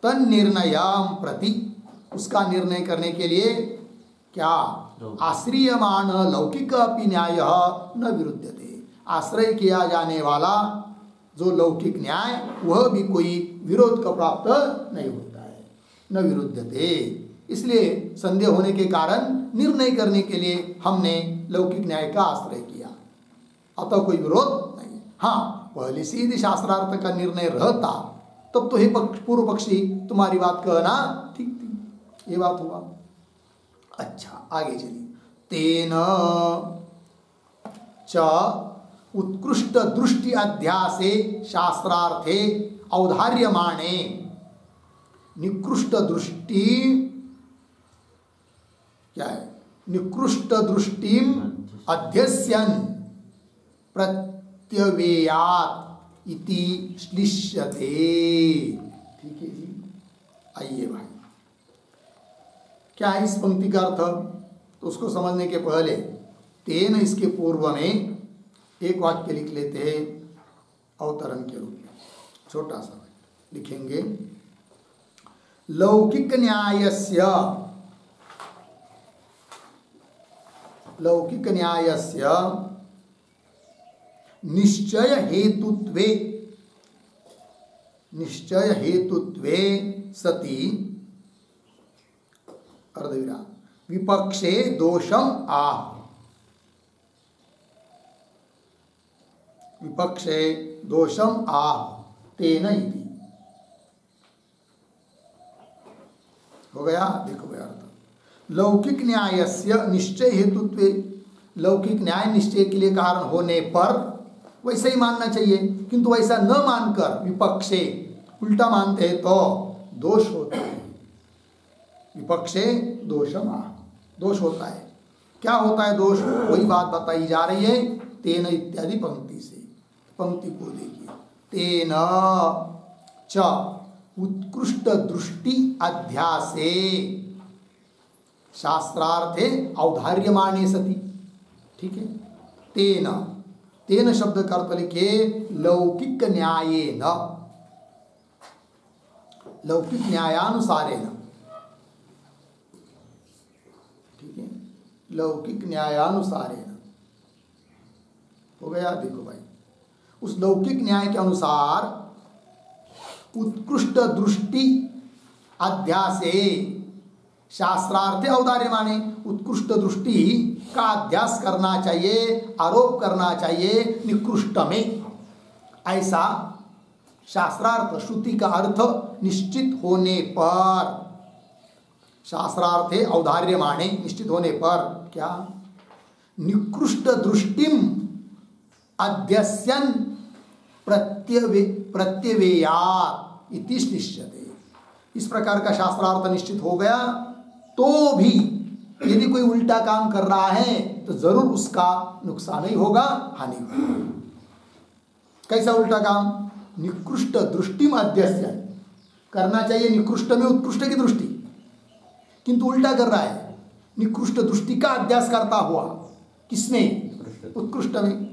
तन्निर्णयं प्रति, उसका निर्णय करने के लिए क्या आश्रयमाण लौकिक अपि न्याय न विरुध्यते, आश्रय किया जाने वाला जो लौकिक न्याय वह भी कोई विरोध का प्राप्त नहीं होता है, न विरुद्धते। इसलिए संदेह होने के कारण निर्णय करने के लिए हमने लौकिक न्याय का आश्रय किया, अतः कोई विरोध नहीं। हाँ, पहले से यदि शास्त्रार्थ का निर्णय रहता तब तो हे पूर्व पक्षी तुम्हारी बात कहना ठीक थी, ये बात हुआ। अच्छा आगे चलिए, तेन च उत्कृष्ट दृष्टि अध्यासे शास्त्रार्थे औदार्यमाणे निकृष्ट दृष्टि क्या है? निकृष्ट दृष्टिम अध्यस्यन प्रत्यवेयात इति श्लिष्यते। ठीक है जी। आइए भाई, क्या है इस पंक्ति का अर्थ? तो उसको समझने के पहले तेन इसके पूर्व में एक वाक्य लिख लेते हैं अवतरण के रूप में। छोटा सा लिखेंगे, लौकिक न्यायस्य निश्चय हेतुत्वे सति अर्धविराम विपक्षे दोषम आह। विपक्षे दोषम आह तेन इति। हो गया? देखो भाई अर्थ, लौकिक न्यायस्य निश्चय हेतुत्वे, लौकिक न्याय निश्चय के लिए कारण होने पर वैसे ही मानना चाहिए, किंतु वैसा न मानकर विपक्षे उल्टा मानते हैं तो दोष होता है। विपक्षे दोषम आह, दोष होता है। क्या होता है दोष? वही बात बताई जा रही है तेन इत्यादि पंक्ति से। पंक्ति को देखिए, तेन च उत्कृष्ट दृष्टि अध्यासे शास्त्रार्थे औदार्यमाणे सति। ठीक है, तेन, तेन शब्द का अर्थ लिखे लौकिक न्यायेन, लौकिक न्यायानुसारेण। ठीक है, लौकिक न्यायानुसारेण हो गया। देखो भाई, उस लौकिक न्याय के अनुसार उत्कृष्ट दृष्टि अध्यासे शास्त्रार्थे औदार्य माने, उत्कृष्ट दृष्टि का अध्यास करना चाहिए, आरोप करना चाहिए निकृष्ट में। ऐसा शास्त्रार्थ श्रुति का अर्थ निश्चित होने पर, शास्त्रार्थे औदार्य माने निश्चित होने पर क्या? निकृष्ट दृष्टिम अध्यस्यन प्रत्यवेयात इति श्लिष्यते। इस प्रकार का शास्त्रार्थ निश्चित हो गया तो भी यदि कोई उल्टा काम कर रहा है तो जरूर उसका नुकसान ही होगा, हानि होगा। कैसा उल्टा काम? निकृष्ट दृष्टि में अध्यस्यन करना चाहिए, निकृष्ट में उत्कृष्ट की दृष्टि, किंतु उल्टा कर रहा है। निकृष्ट दृष्टि का अध्यास करता हुआ, किसमें? उत्कृष्ट में।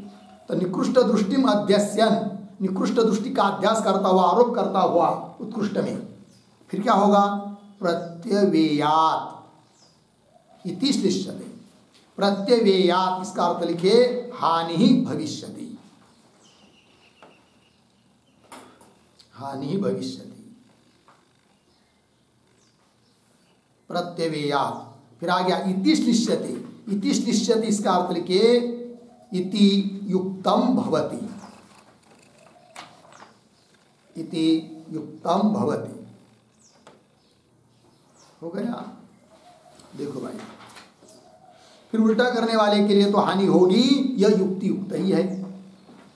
तो निकृष्ट दृष्टि में अध्यस्यन, निकृष्ट दृष्टि का अध्यास करता हुआ, आरोप करता हुआ उत्कृष्ट में, फिर क्या होगा? प्रत्यवेयात इति श्लिष्यते। प्रत्यवेयात इसका अर्थ लिखे हानि ही भविष्यति, हानि ही भविष्यति। प्रत्यवेयात, फिर आ गया इति श्लिष्यते। इति श्लिष्यति इसका अर्थ लिखे इति युक्तम भवति, इति युक्तम भवति। हो गया? देखो भाई, फिर उल्टा करने वाले के लिए तो हानि होगी, यह युक्ति युक्त ही है।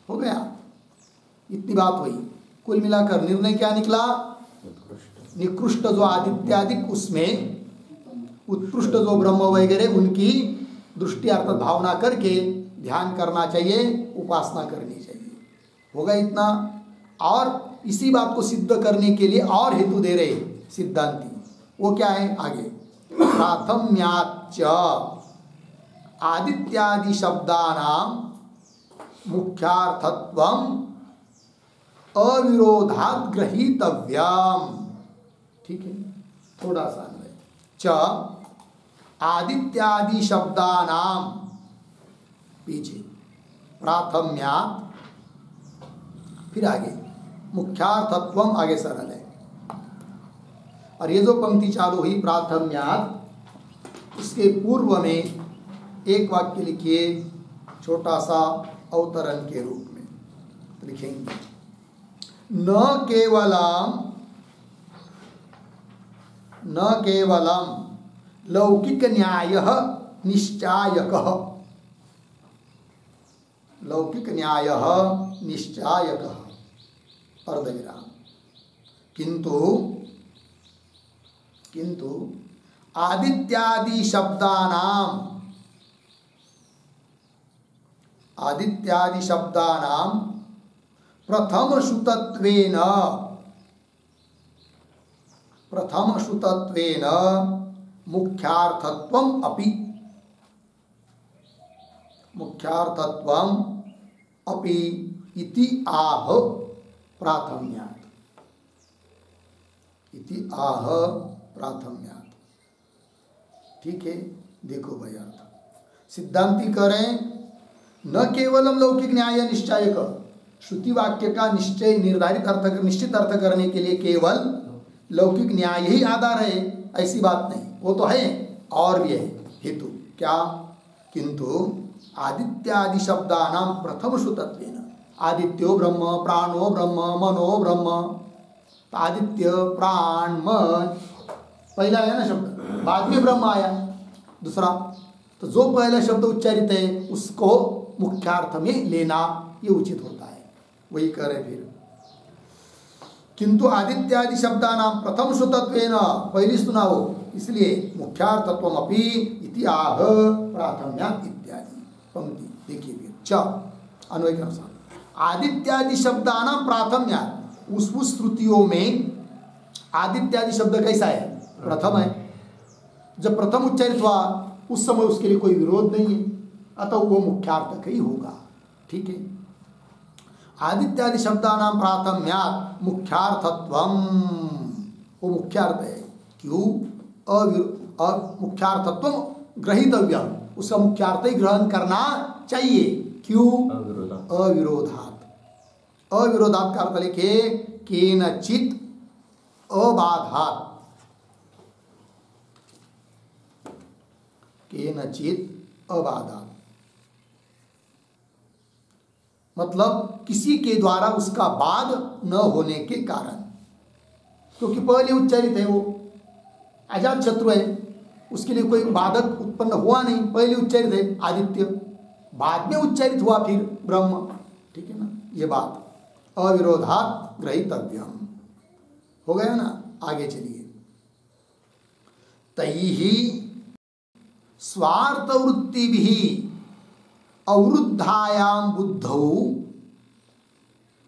हो गया? इतनी बात हुई। कुल मिलाकर निर्णय क्या निकला? निकृष्ट जो आदित्यादिक उसमें उत्कृष्ट जो ब्रह्म वगैरह उनकी दृष्टि अर्थात भावना करके ध्यान करना चाहिए, उपासना करनी चाहिए। होगा इतना? और इसी बात को सिद्ध करने के लिए और हेतु दे रहे सिद्धांती। वो क्या है? आगे प्राथम्याच्च आदित्यादि शब्दानां मुख्यार्थत्वम अविरोधात् ग्रहीतव्यम। ठीक है, थोड़ा सा अन्वय। च आदित्यादि शब्दानां पीछे प्राथम्यात्, फिर आगे मुख्यार्थत्वम, आगे सरल है। और ये जो पंक्ति चालू हुई प्राथम्यात्, उसके पूर्व में एक वाक्य लिखिए छोटा सा अवतरण के रूप में लिखेंगे, न केवलम लौकिक न्यायः निश्चायकः, लौकिक न्यायः निश्चायकः अर्धविराम, किंतु किंतु आदित्यादि शब्दानां प्रथम श्रुतत्वेन मुख्यार्थत्वम अपि इति आह प्राथम्यात्। ठीक है, देखो भाई अर्थ सिद्धांती करें न केवलम लौकिक न्याय निश्चयक, श्रुति वाक्य का निश्चय निश्चित अर्थ करने के लिए केवल लौकिक न्याय ही आधार है ऐसी बात नहीं, वो तो है और भी है हेतु। क्या? किंतु आदित्यादि शब्दानां प्रथम श्रुतत्वेन, आदित्यो ब्रह्म, प्राणो ब्रह्म, मनो ब्रह्म, आदित्य प्राण मन पहला आया ना शब्द, बाद में ब्रह्म आया दूसरा, तो जो पहला शब्द उच्चारित है उसको मुख्यार्थ में लेना ये उचित होता है। वही करे फिर किंतु आदित्यादि शब्दानां प्रथम श्रुतत्वेन, पहली सुना हो इसलिए मुख्यार्थत्वम अपि इति आह प्राथम्यात् इत्यादि। पंक्ति देखिए फिर च अन्वय के अनुसार आदित्यादि शब्दानां प्राथम्यात्, उस श्रुतियों में आदित्यादि शब्द कैसा है? प्रथम है। जब प्रथम उच्चारित हुआ उस समय उसके लिए कोई विरोध नहीं है, अतः वो मुख्यार्थक ही होगा। ठीक है, आदित्यादि शब्दानां प्राथम्यात् मुख्यार्थत्वम, वो मुख्यार्थ है। क्यों? मुख्यार्थत्वम ग्रहीतव्यम, उसका मुख्यार्थ ही ग्रहण करना चाहिए। क्यों? अविरोधात्। अविरोधात् का अर्थ लिखे केनचित् अबाधात्, केनचित् अबाधात् मतलब किसी के द्वारा उसका बाध न होने के कारण, क्योंकि पहले उच्चारित है, वो अजात शत्रु है, उसके लिए कोई बाधक उत्पन्न हुआ नहीं, पहले उच्चारित है आदित्य, बाद में उच्चारित हुआ फिर ब्रह्म। ठीक है ना, ये बात अविरोधात् ग्रहीतव्यम हो गया ना। आगे चलिए, तैहि स्वार्थ वृत्तिभिः अवरुद्धायां बुद्धौ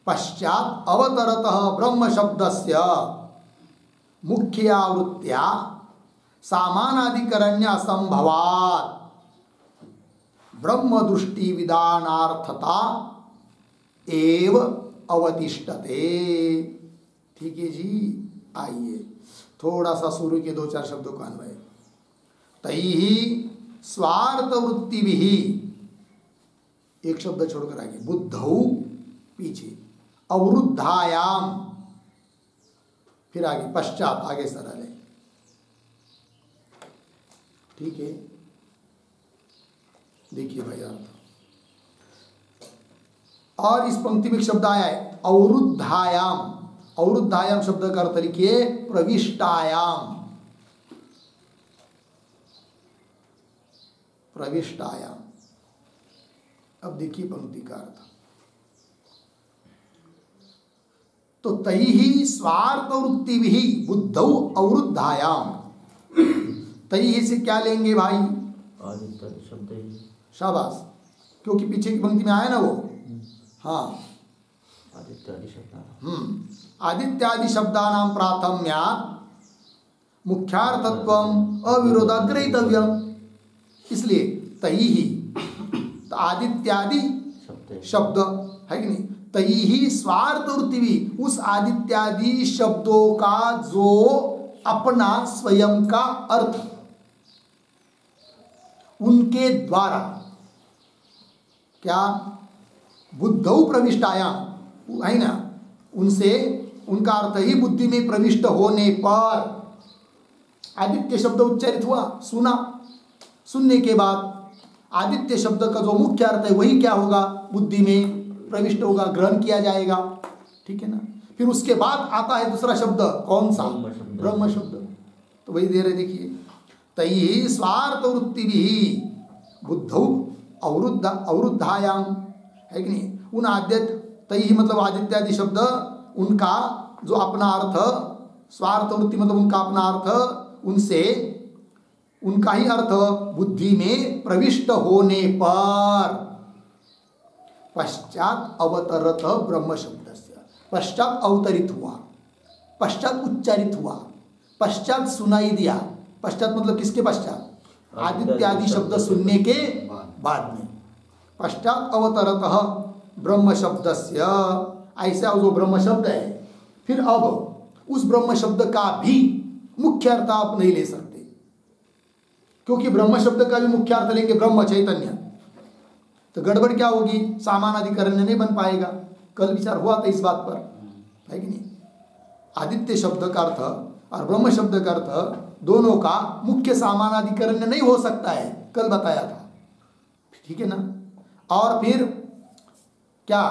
पश्चात् अवतरतः ब्रह्म शब्दस्य मुख्यावृत्त्या सामानाधिकरण्य असंभवात् ब्रह्म दृष्टि विधानार्थता एव अवतिष्ठते। ठीक है जी, आइए थोड़ा सा शुरू के 2-4 शब्दों का अन्वय। तैहि स्वार्थ वृत्तिभिः, एक शब्द छोड़कर आगे, बुद्धौ पीछे, अवरुद्धायाम फिर आगे, पश्चात आगे सरल है। ठीक है, देखिए भाई अर्थ। और इस पंक्ति में एक शब्द आया है अवरुद्धायाम। अवरुद्धायाम शब्द का अर्थ लिखिए प्रविष्टायाम। प्रविष्टायाम। अब देखिए पंक्ति का अर्थ। तो तैहि स्वार्थ वृत्तिभिः बुद्धौ अवरुद्धायाम। तैहि से क्या लेंगे भाई? आदित्य शब्द ही। शाबाश, क्योंकि पीछे की पंक्ति में आया ना वो। हाँ, आदित्यादि शब्द। आदित्यादि शब्दानां प्राथम्यात् मुख्यार्थत्वम अविरोधात् ग्रहीतव्यम। इसलिए तैहि, तो आदित्यादि शब्द है कि नहीं, तैहि स्वार्थ वृत्ति भी, उस आदित्यादि शब्दों का जो अपना स्वयं का अर्थ उनके द्वारा क्या बुद्धौ प्रविष्टायाम है ना, उनसे उनका अर्थ ही बुद्धि में प्रविष्ट होने पर आदित्य शब्द उच्चारित हुआ, सुना, सुनने के बाद आदित्य शब्द का जो मुख्य अर्थ है वही क्या होगा? बुद्धि में प्रविष्ट होगा, ग्रहण किया जाएगा। ठीक है ना, फिर उसके बाद आता है दूसरा शब्द, कौन सा? ब्रह्म शब्द। तो वही दे रहे, देखिए तैहि स्वार्थ वृत्ति भी बुद्धौ अवरुद्धायाम है कि नहीं, उन आदित्य, तैहि मतलब आदित्यादि शब्द, उनका जो अपना अर्थ, स्वार्थ वृत्ति मतलब उनका अपना अर्थ उनसे उनका ही अर्थ बुद्धि में प्रविष्ट होने पर पश्चात अवतरत ब्रह्म शब्द से, पश्चात अवतरित हुआ, पश्चात उच्चारित हुआ, पश्चात सुनाई दिया। पश्चात मतलब किसके पश्चात? आदित्य आदि शब्द सुनने के बाद में। पश्चात अवतरत ब्रह्म शब्द से, ऐसा जो ब्रह्म शब्द है, फिर अब उस ब्रह्म शब्द का भी मुख्य अर्थ आप नहीं ले सकते, क्योंकि ब्रह्म शब्द का भी मुख्य अर्थ लेंगे ब्रह्म चैतन्य, तो गड़बड़ क्या होगी? सामानाधिकरण नहीं बन पाएगा। कल विचार हुआ था इस बात पर, है कि नहीं? आदित्य शब्द का अर्थ और ब्रह्म शब्द का अर्थ दोनों का मुख्य सामानाधिकरण नहीं हो सकता है, कल बताया था, ठीक है ना? और फिर क्या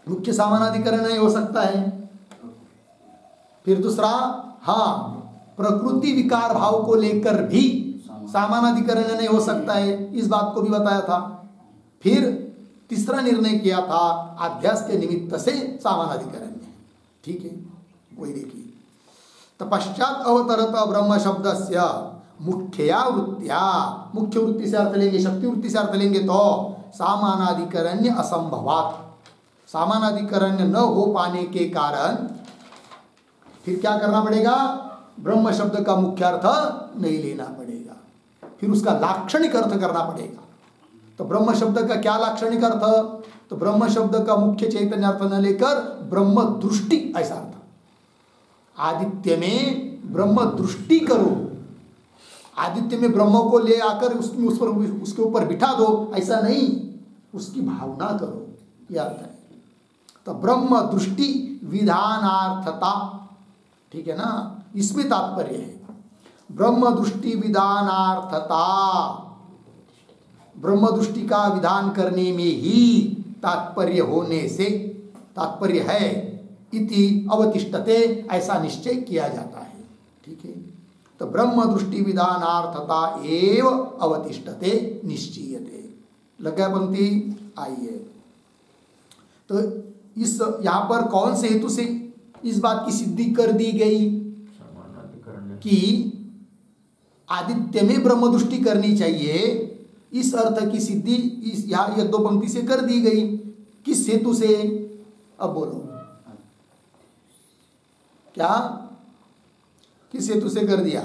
मुख्य सामानाधिकरण नहीं हो सकता है? फिर दूसरा, हाँ, प्रकृति विकार भाव को लेकर भी सामानाधिकरण नहीं हो सकता है, इस बात को भी बताया था। फिर तीसरा निर्णय किया था अध्यास के निमित्त से सामानाधिकरण में, ठीक है? वही देखिए, तो पश्चात अवतरत ब्रह्म शब्द से मुख्या वृत्तिया, मुख्य वृत्ति से अर्थ लेंगे, शक्ति वृत्ति से अर्थ लेंगे तो सामानाधिकरण्य असंभवात, सामानाधिकरण्य न हो पाने के कारण फिर क्या करना पड़ेगा? ब्रह्म शब्द का मुख्य अर्थ नहीं लेना पड़ेगा, फिर उसका लाक्षणिक अर्थ करना पड़ेगा। तो ब्रह्म शब्द का क्या लाक्षणिक अर्थ? तो ब्रह्म शब्द का मुख्य चैतन्य अर्थ न लेकर ब्रह्म दृष्टि, ऐसा अर्थ। आदित्य में ब्रह्म दृष्टि करो, आदित्य में ब्रह्म को ले आकर उसके ऊपर बिठा दो, ऐसा नहीं, उसकी भावना करो, यह अर्थ है। तो ब्रह्म दृष्टि विधानार्थता, ठीक है ना? इसमें तात्पर्य है ब्रह्म दृष्टि विधानार्थता, ब्रह्म दृष्टि का विधान करने में ही तात्पर्य होने से तात्पर्य है, इति अवतिष्ठते, ऐसा निश्चय किया जाता है, ठीक है? तो ब्रह्म दृष्टि विधानार्थता एव अवतिष्ठते निश्चीयते। लग गया पंक्ति? आइए, तो इस यहाँ पर कौन से हेतु से इस बात की सिद्धि कर दी गई कि आदित्य में ब्रह्म दृष्टि करनी चाहिए, इस अर्थ की सिद्धि इस यहाँ एक दो पंक्ति से कर दी गई। किस हेतु से? अब बोलो क्या, किस हेतु से कर दिया?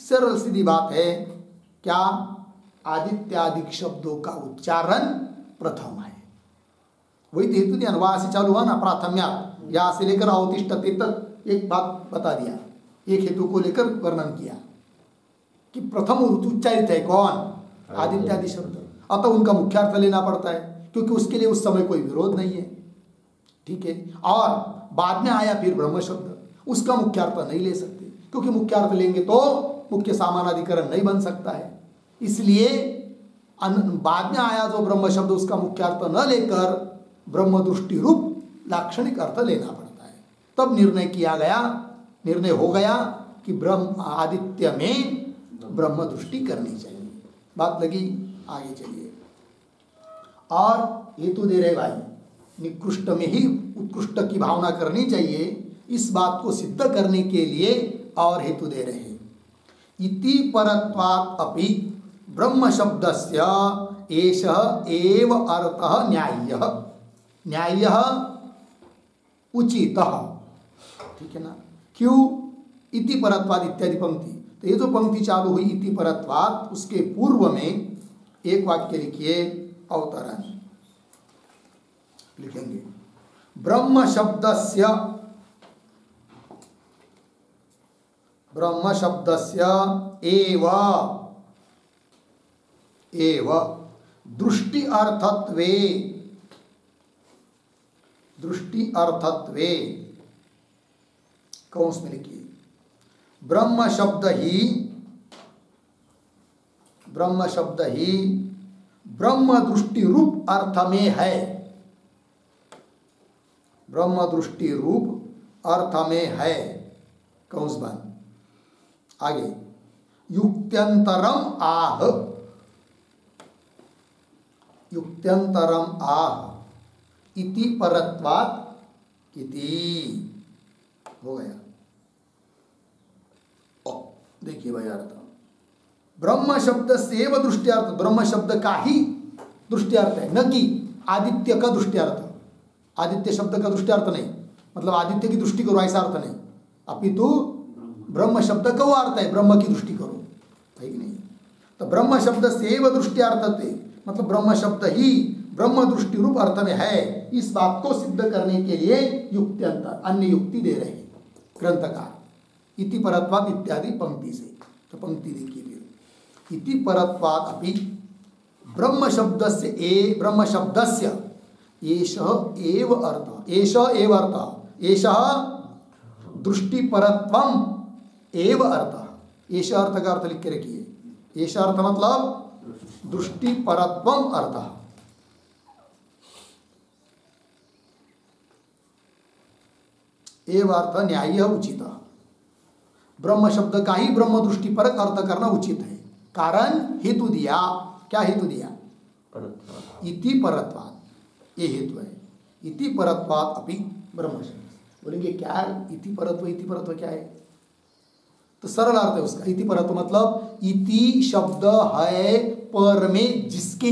सरल सीधी बात है, क्या? आदित्यादि शब्दों का उच्चारण प्रथम है, वही तो हेतु दिया। वहां से चालू हुआ ना, प्राथम्या, यहाँ से लेकर अवतिष्ठते तक एक बात बता दिया, एक हेतु को लेकर वर्णन किया कि प्रथम उच्चारित है कौन? आदित्यादि शब्द, अतः उनका मुख्य अर्थ लेना पड़ता है, क्योंकि उसके लिए उस समय कोई विरोध नहीं है, ठीक है? और बाद में आया फिर ब्रह्म शब्द, उसका मुख्य अर्थ नहीं ले सकते, क्योंकि मुख्य अर्थ लेंगे तो मुख्य सामानाधिकरण नहीं बन सकता है। इसलिए बाद में आया जो ब्रह्म शब्द, उसका मुख्य अर्थ न लेकर ब्रह्म दृष्टि रूप लाक्षणिक अर्थ लेना पड़ता है। तब निर्णय किया गया, निर्णय हो गया कि ब्रह्म आदित्य में ब्रह्म दृष्टि करनी चाहिए। बात लगी? आगे चलिए। और हेतु दे रहे भाई, निकृष्ट में ही उत्कृष्ट की भावना करनी चाहिए, इस बात को सिद्ध करने के लिए और हेतु दे रहे हैं। इति परत्वात् अपि ब्रह्म शब्दस्य एष एव अर्थः न्याय्यः, न्याय्यः उचितः, ठीक है ना? क्यों? इति परत्वात् इत्यादि पंक्ति, तो ये जो पंक्ति चालू हुई इति परत्वात्, उसके पूर्व में एक वाक्य लिखिए, अवतरण लिखेंगे। ब्रह्म शब्दस्य, ब्रह्म शब्दस्य एव एव दृष्टि अर्थत्वे, दृष्टि अर्थत्वे, कौंस में लिखिए, ब्रह्म शब्द ही, ब्रह्म शब्द ही ब्रह्म दृष्टि रूप अर्थ में है, ब्रह्म दृष्टि रूप अर्थ में है, कौंस बंद। आगे, युक्त्यंतरम आह, युक्त्यंतरम आह इति परत्वात् इति, हो गया। देखिए भाई अर्थ, ब्रह्म शब्द से एव दृष्टियार्थ, ब्रह्म शब्द का ही दृष्टियार्थ है, न कि आदित्य का दृष्टियार्थ। आदित्य शब्द का दृष्टियार्थ नहीं, मतलब आदित्य की दृष्टि करो ऐसा अर्थ नहीं, अपितु ब्रह्म शब्द का वो अर्थ है, ब्रह्म की दृष्टि करो, है कि नहीं। तो ब्रह्म शब्द से एव दृष्टियार्थते, मतलब ब्रह्म शब्द ही ब्रह्म दृष्टि रूप अर्थ में है, इस बात को सिद्ध करने के लिए युक्त्यंतर अन्य युक्ति दे रहे हैं ग्रंथकार। इति परत्वात् इत्यादि पंक्ति से, तो पंक्ति देखिए फिर, इति परत्वात् अपि ब्रह्म शब्दस्य ब्रह्म शब्दस्य एषः एव अर्थ, एषः एव अर्थ, एषः दृष्टि परत्वम् एव अर्थ। एषः अर्थ का अर्थ लिख के रखिए, एषः अर्थ मतलब दृष्टि परत्वम् अर्थ। एव अर्थ न्याय्य उचित, ब्रह्म शब्द का ही ब्रह्म दृष्टि परक अर्थ करना उचित है। कारण हेतु दिया, क्या हेतु दिया? इति परत्वात्, ये हेतु है। इति परत्वात् अपि ब्रह्म शब्द, बोलेंगे क्या इति परत्व क्या है? तो सरल अर्थ है उसका। इति परत्व मतलब इति शब्द है पर में जिसके,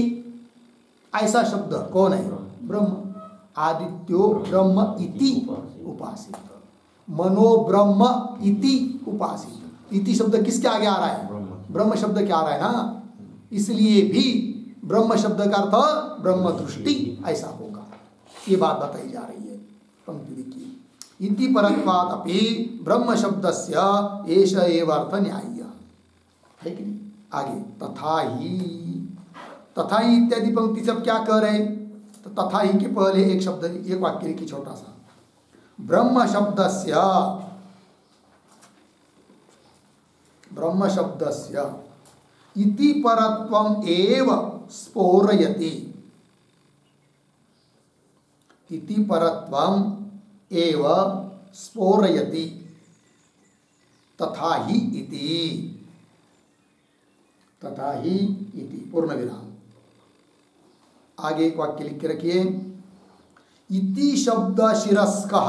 ऐसा शब्द कौन है? ब्रह्म। आदित्यो ब्रह्म इति उपासित, मनो ब्रह्म इति उपासित। इति शब्द किसके आगे आ रहा है? ब्रह्म शब्द क्या आ रहा है ना, इसलिए भी ब्रह्म शब्द का अर्थ ब्रह्म दृष्टि ऐसा होगा, ये बात बताई जा रही है। पंक्ति देखिए, इति परत्वात् अपि ब्रह्म शब्दस्य एष एव अर्थ न्याय्य, है कि नहीं? आगे तथा ही इत्यादि पंक्ति सब क्या कह रहे हैं? तो तथा ही के पहले एक शब्द, एक वाक्य की छोटा सा, ब्रह्म शब्दस्य इति परत्वम् एव स्फोरयति, इति परत्वम् एव स्फोरयति, तथा ही इति पूर्ण विराम। आगे एक वाक्य लिख के रखिए, इति शब्द शिरस्कः,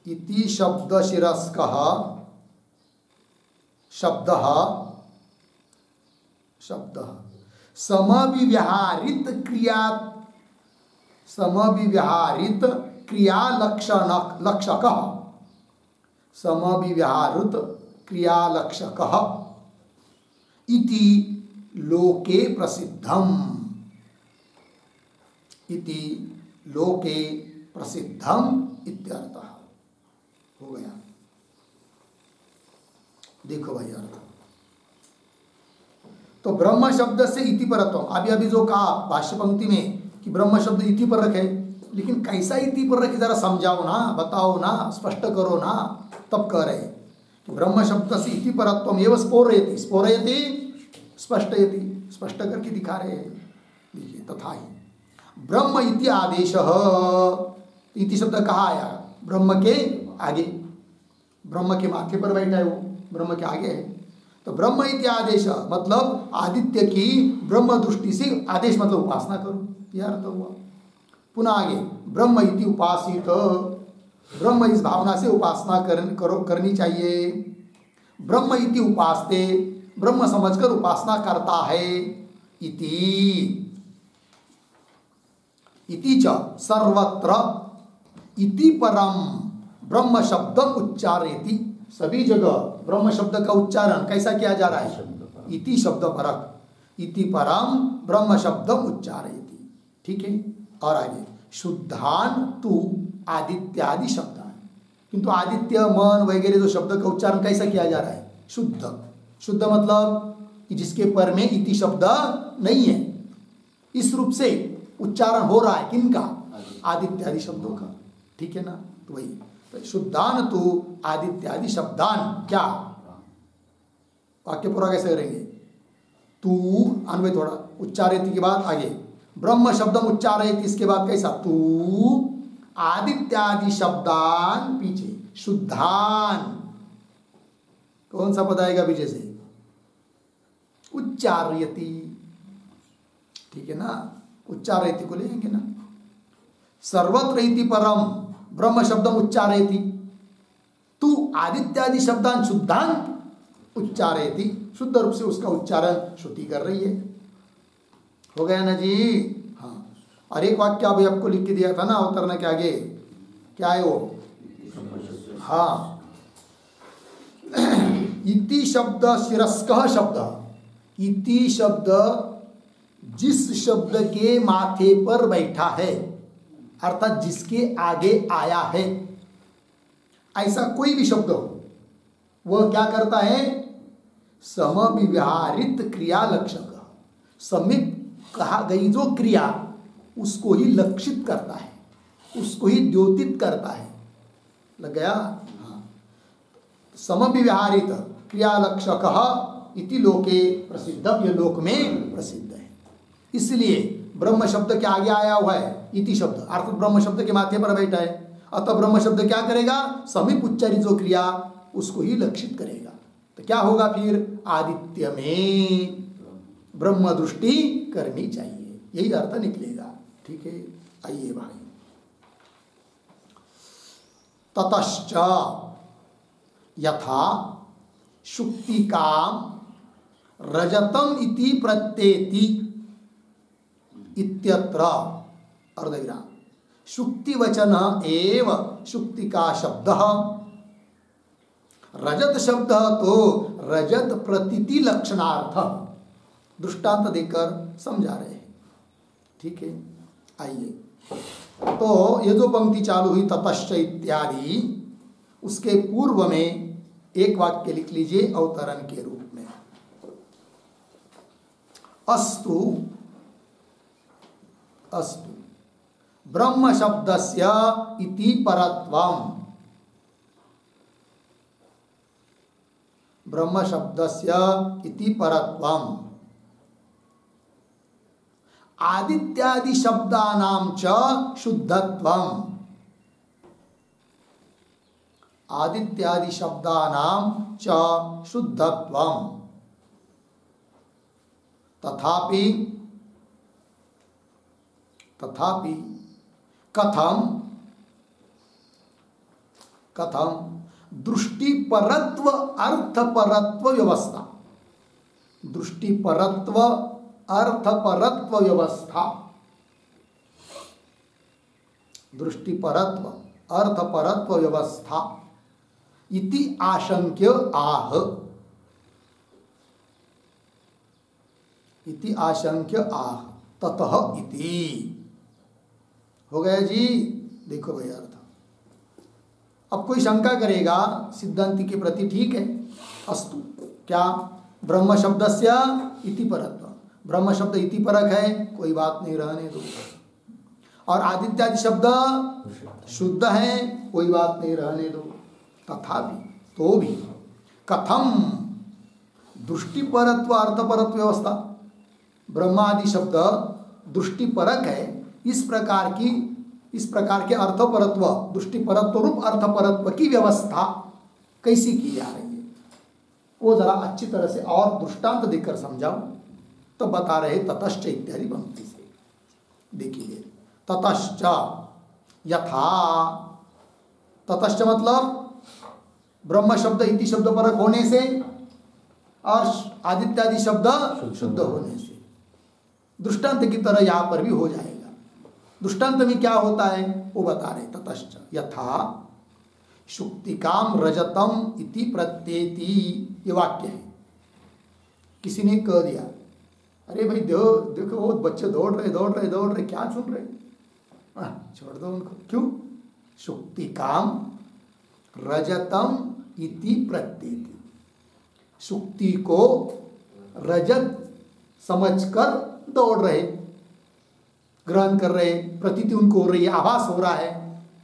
इति शब्द शिरस्कः शब्दः समविव्याहृत क्रियालक्षकः, समविव्याहृत क्रियालक्षकः इति लोके प्रसिद्धम्, इति लोके प्रसिद्धम् इत्यर्थः। हो गया। देखो भाई अर्थ, तो ब्रह्म शब्द से इति परत्व, अभी जो कहा भाष्य पंक्ति में कि ब्रह्म शब्द इति पर रखे, लेकिन कैसा इति पर रखे जरा समझाओ ना, बताओ ना, स्पष्ट करो ना। तब कह रहे कि ब्रह्म शब्द से इति परत्वम् एव स्फोरयति, स्पष्टयति, स्पष्ट करके दिखा रहे हैं। देखिए, तथा ही ब्रह्म इति आदेशः, इति शब्द कहाँ आया? ब्रह्म के आगे, ब्रह्म के माथे पर बैठा है वो, ब्रह्म के आगे है। तो ब्रह्म इति आदेश मतलब आदित्य की ब्रह्म दृष्टि से, आदेश मतलब उपासना करो, यह अर्थ हुआ। पुनः आगे ब्रह्म इति उपासित, ब्रह्म इस भावना से उपासना करनी चाहिए। ब्रह्म इति उपासते, ब्रह्म समझकर उपासना करता है। इति च सर्वत्र इति परम ब्रह्म शब्द उच्चारेति, सभी जगह ब्रह्म शब्द का उच्चारण कैसा किया जा रहा है? इति शब्द परक, इति परम ब्रह्म शब्द उच्चारेति। ठीक है। और आगे शुद्धान तु आदित्यादि शब्दान, किंतु आदित्य मन वगैरह जो शब्द का उच्चारण कैसा किया जा रहा है? शुद्ध। शुद्ध मतलब कि जिसके पर में इति शब्द नहीं है, इस रूप से उच्चारण हो रहा है। किनका? आदित्यादि शब्दों का। ठीक है ना? तो वही तो शुद्धान तो आदित्यादि शब्दान, क्या वाक्य पूरा कैसे करेंगे? तू अन्वय थोड़ा उच्चारित के बाद आगे ब्रह्म शब्दम उच्चारित, इसके बाद कैसा? तू आदित्यादि शब्दान, पीछे शुद्धान, कौन सा पद आएगा पीछे से? उच्चारयति। ठीक है ना? उच्चारयति को लेंगे ना। सर्वत्र इति परम ब्रह्म शब्दम उच्चारयति, तू आदित्यादि शब्दान शुद्धान उच्चारेति, शुद्ध रूप से उसका उच्चारण श्रुति कर रही है। हो गया ना जी? हाँ। और एक वाक्य अभी आपको लिख के दिया था ना अवतरण के आगे, क्या है वो? हाँ, इति शब्द शिरस्कः शब्द। इति शब्द जिस शब्द के माथे पर बैठा है, अर्थात जिसके आगे आया है, ऐसा कोई भी शब्द हो, वह क्या करता है? समविव्याहृत क्रिया लक्षक। समीप कहा गई जो क्रिया उसको ही लक्षित करता है, उसको ही द्योतित करता है। लग गया? हाँ। समविव्याहृत क्रिया लक्षक इति लोके प्रसिद्धम, ये लोक में प्रसिद्ध है। इसलिए ब्रह्म शब्द के आगे आया हुआ है इति शब्द, अर्थात ब्रह्म शब्द के माथे पर बैठा है। अतः ब्रह्म शब्द क्या करेगा? समीप उच्चारित जो क्रिया उसको ही लक्षित करेगा। तो क्या होगा फिर? आदित्य में ब्रह्म दृष्टि करनी चाहिए, यही अर्थ निकलेगा। ठीक है, आइए भाई। ततश्च यथा शुक्तिकाम रजतम इति प्रत्येति इत्यत्र अर्धविराम। शुक्ति वचन एव शुक्तिका शब्द, रजत शब्द तो रजत प्रतीति लक्षणार्थ दृष्टांत देकर समझा रहे हैं। ठीक है, आइए। तो ये जो पंक्ति चालू हुई ततश्च इत्यादि, उसके पूर्व में एक वाक्य लिख लीजिए अवतरण के रूप में। अस्तु अस्तु ब्रह्म शब्दस्य इति परत्वम्, ब्रह्म शब्दस्य इति परत्वम् आदित्यादि शब्दानां च शुद्धत्वम्, आदित्यादि शब्दानां च शुद्धत्वम्। तथापि तथापि कथम कथम दृष्टिपरत्व अर्थपरत्व व्यवस्था, दृष्टिपरत्व अर्थपरत्व व्यवस्था, दृष्टिपरत्व अर्थपरत्व व्यवस्था इति आशंक्य आह, इति आशंक्य आह ततः इति। हो गया जी? देखो भाई अर्थ। अब कोई शंका करेगा सिद्धांति के प्रति, ठीक है, अस्तु, क्या ब्रह्म शब्दस्य इति परत्व, ब्रह्म शब्द इति परक है, कोई बात नहीं, रहने दो। और आदित्यादि शब्द शुद्ध है, कोई बात नहीं, रहने दो। तथापि तो भी कथम दृष्टिपरत्व अर्थपरत्व व्यवस्था, ब्रह्मादि शब्द दृष्टिपरक है, इस प्रकार के अर्थपरत्व, दृष्टिपरत्व रूप अर्थपरत्व की व्यवस्था कैसी की जा रही है, वो जरा अच्छी तरह से और दृष्टांत देकर समझाओ। तो बता रहे ततश्च इत्यादि पंक्ति से। देखिए, ततश्च यथा, ततश्च मतलब ब्रह्म शब्द इति शब्द परक होने से और आदित्यादि शब्द शुद्ध होने से, दृष्टांत की तरह यहां पर भी हो जाएगा। दृष्टांत में क्या होता है वो बता रहे। ततश्च यथा शुक्तिकाम रजतम इति प्रत्येति, ये वाक्य है। किसी ने कह दिया, अरे भाई देखो वो बच्चे दौड़ रहे, क्या सुन रहे, छोड़ दो उनको। क्यों? शुक्तिकाम रजतम इति प्रत्येति, शुक्ति को रजत समझकर दौड़ रहे, ग्रहण कर रहे, प्रतीति उनको हो रही है, आभास हो रहा है,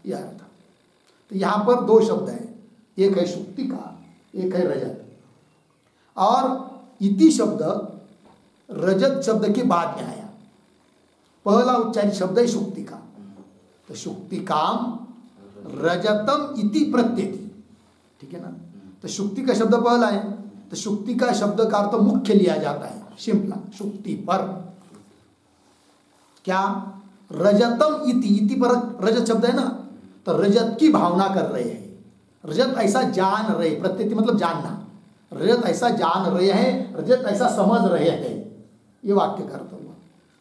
यह अर्थ। तो यहाँ पर दो शब्द है, एक है शुक्ति का, एक है रजत। और इति शब्द रजत शब्द के बाद में आया, पहला उच्चारित शब्द है शुक्ति का। तो शुक्ति काम रजतम इति प्रत्येति, ठीक है ना। तो शुक्ति का शब्द पहला है, तो शुक्ति का शब्द का अर्थ मुख्य लिया जाता है, शिंपला शुक्ति पर। क्या? रजतम इति, इति पर रजत शब्द है ना, तो रजत की भावना कर रहे हैं, रजत ऐसा जान रहे, प्रत्येति मतलब जानना, रजत ऐसा जान रहे हैं, रजत ऐसा समझ रहे हैं, ये वाक्य का अर्थ हुआ।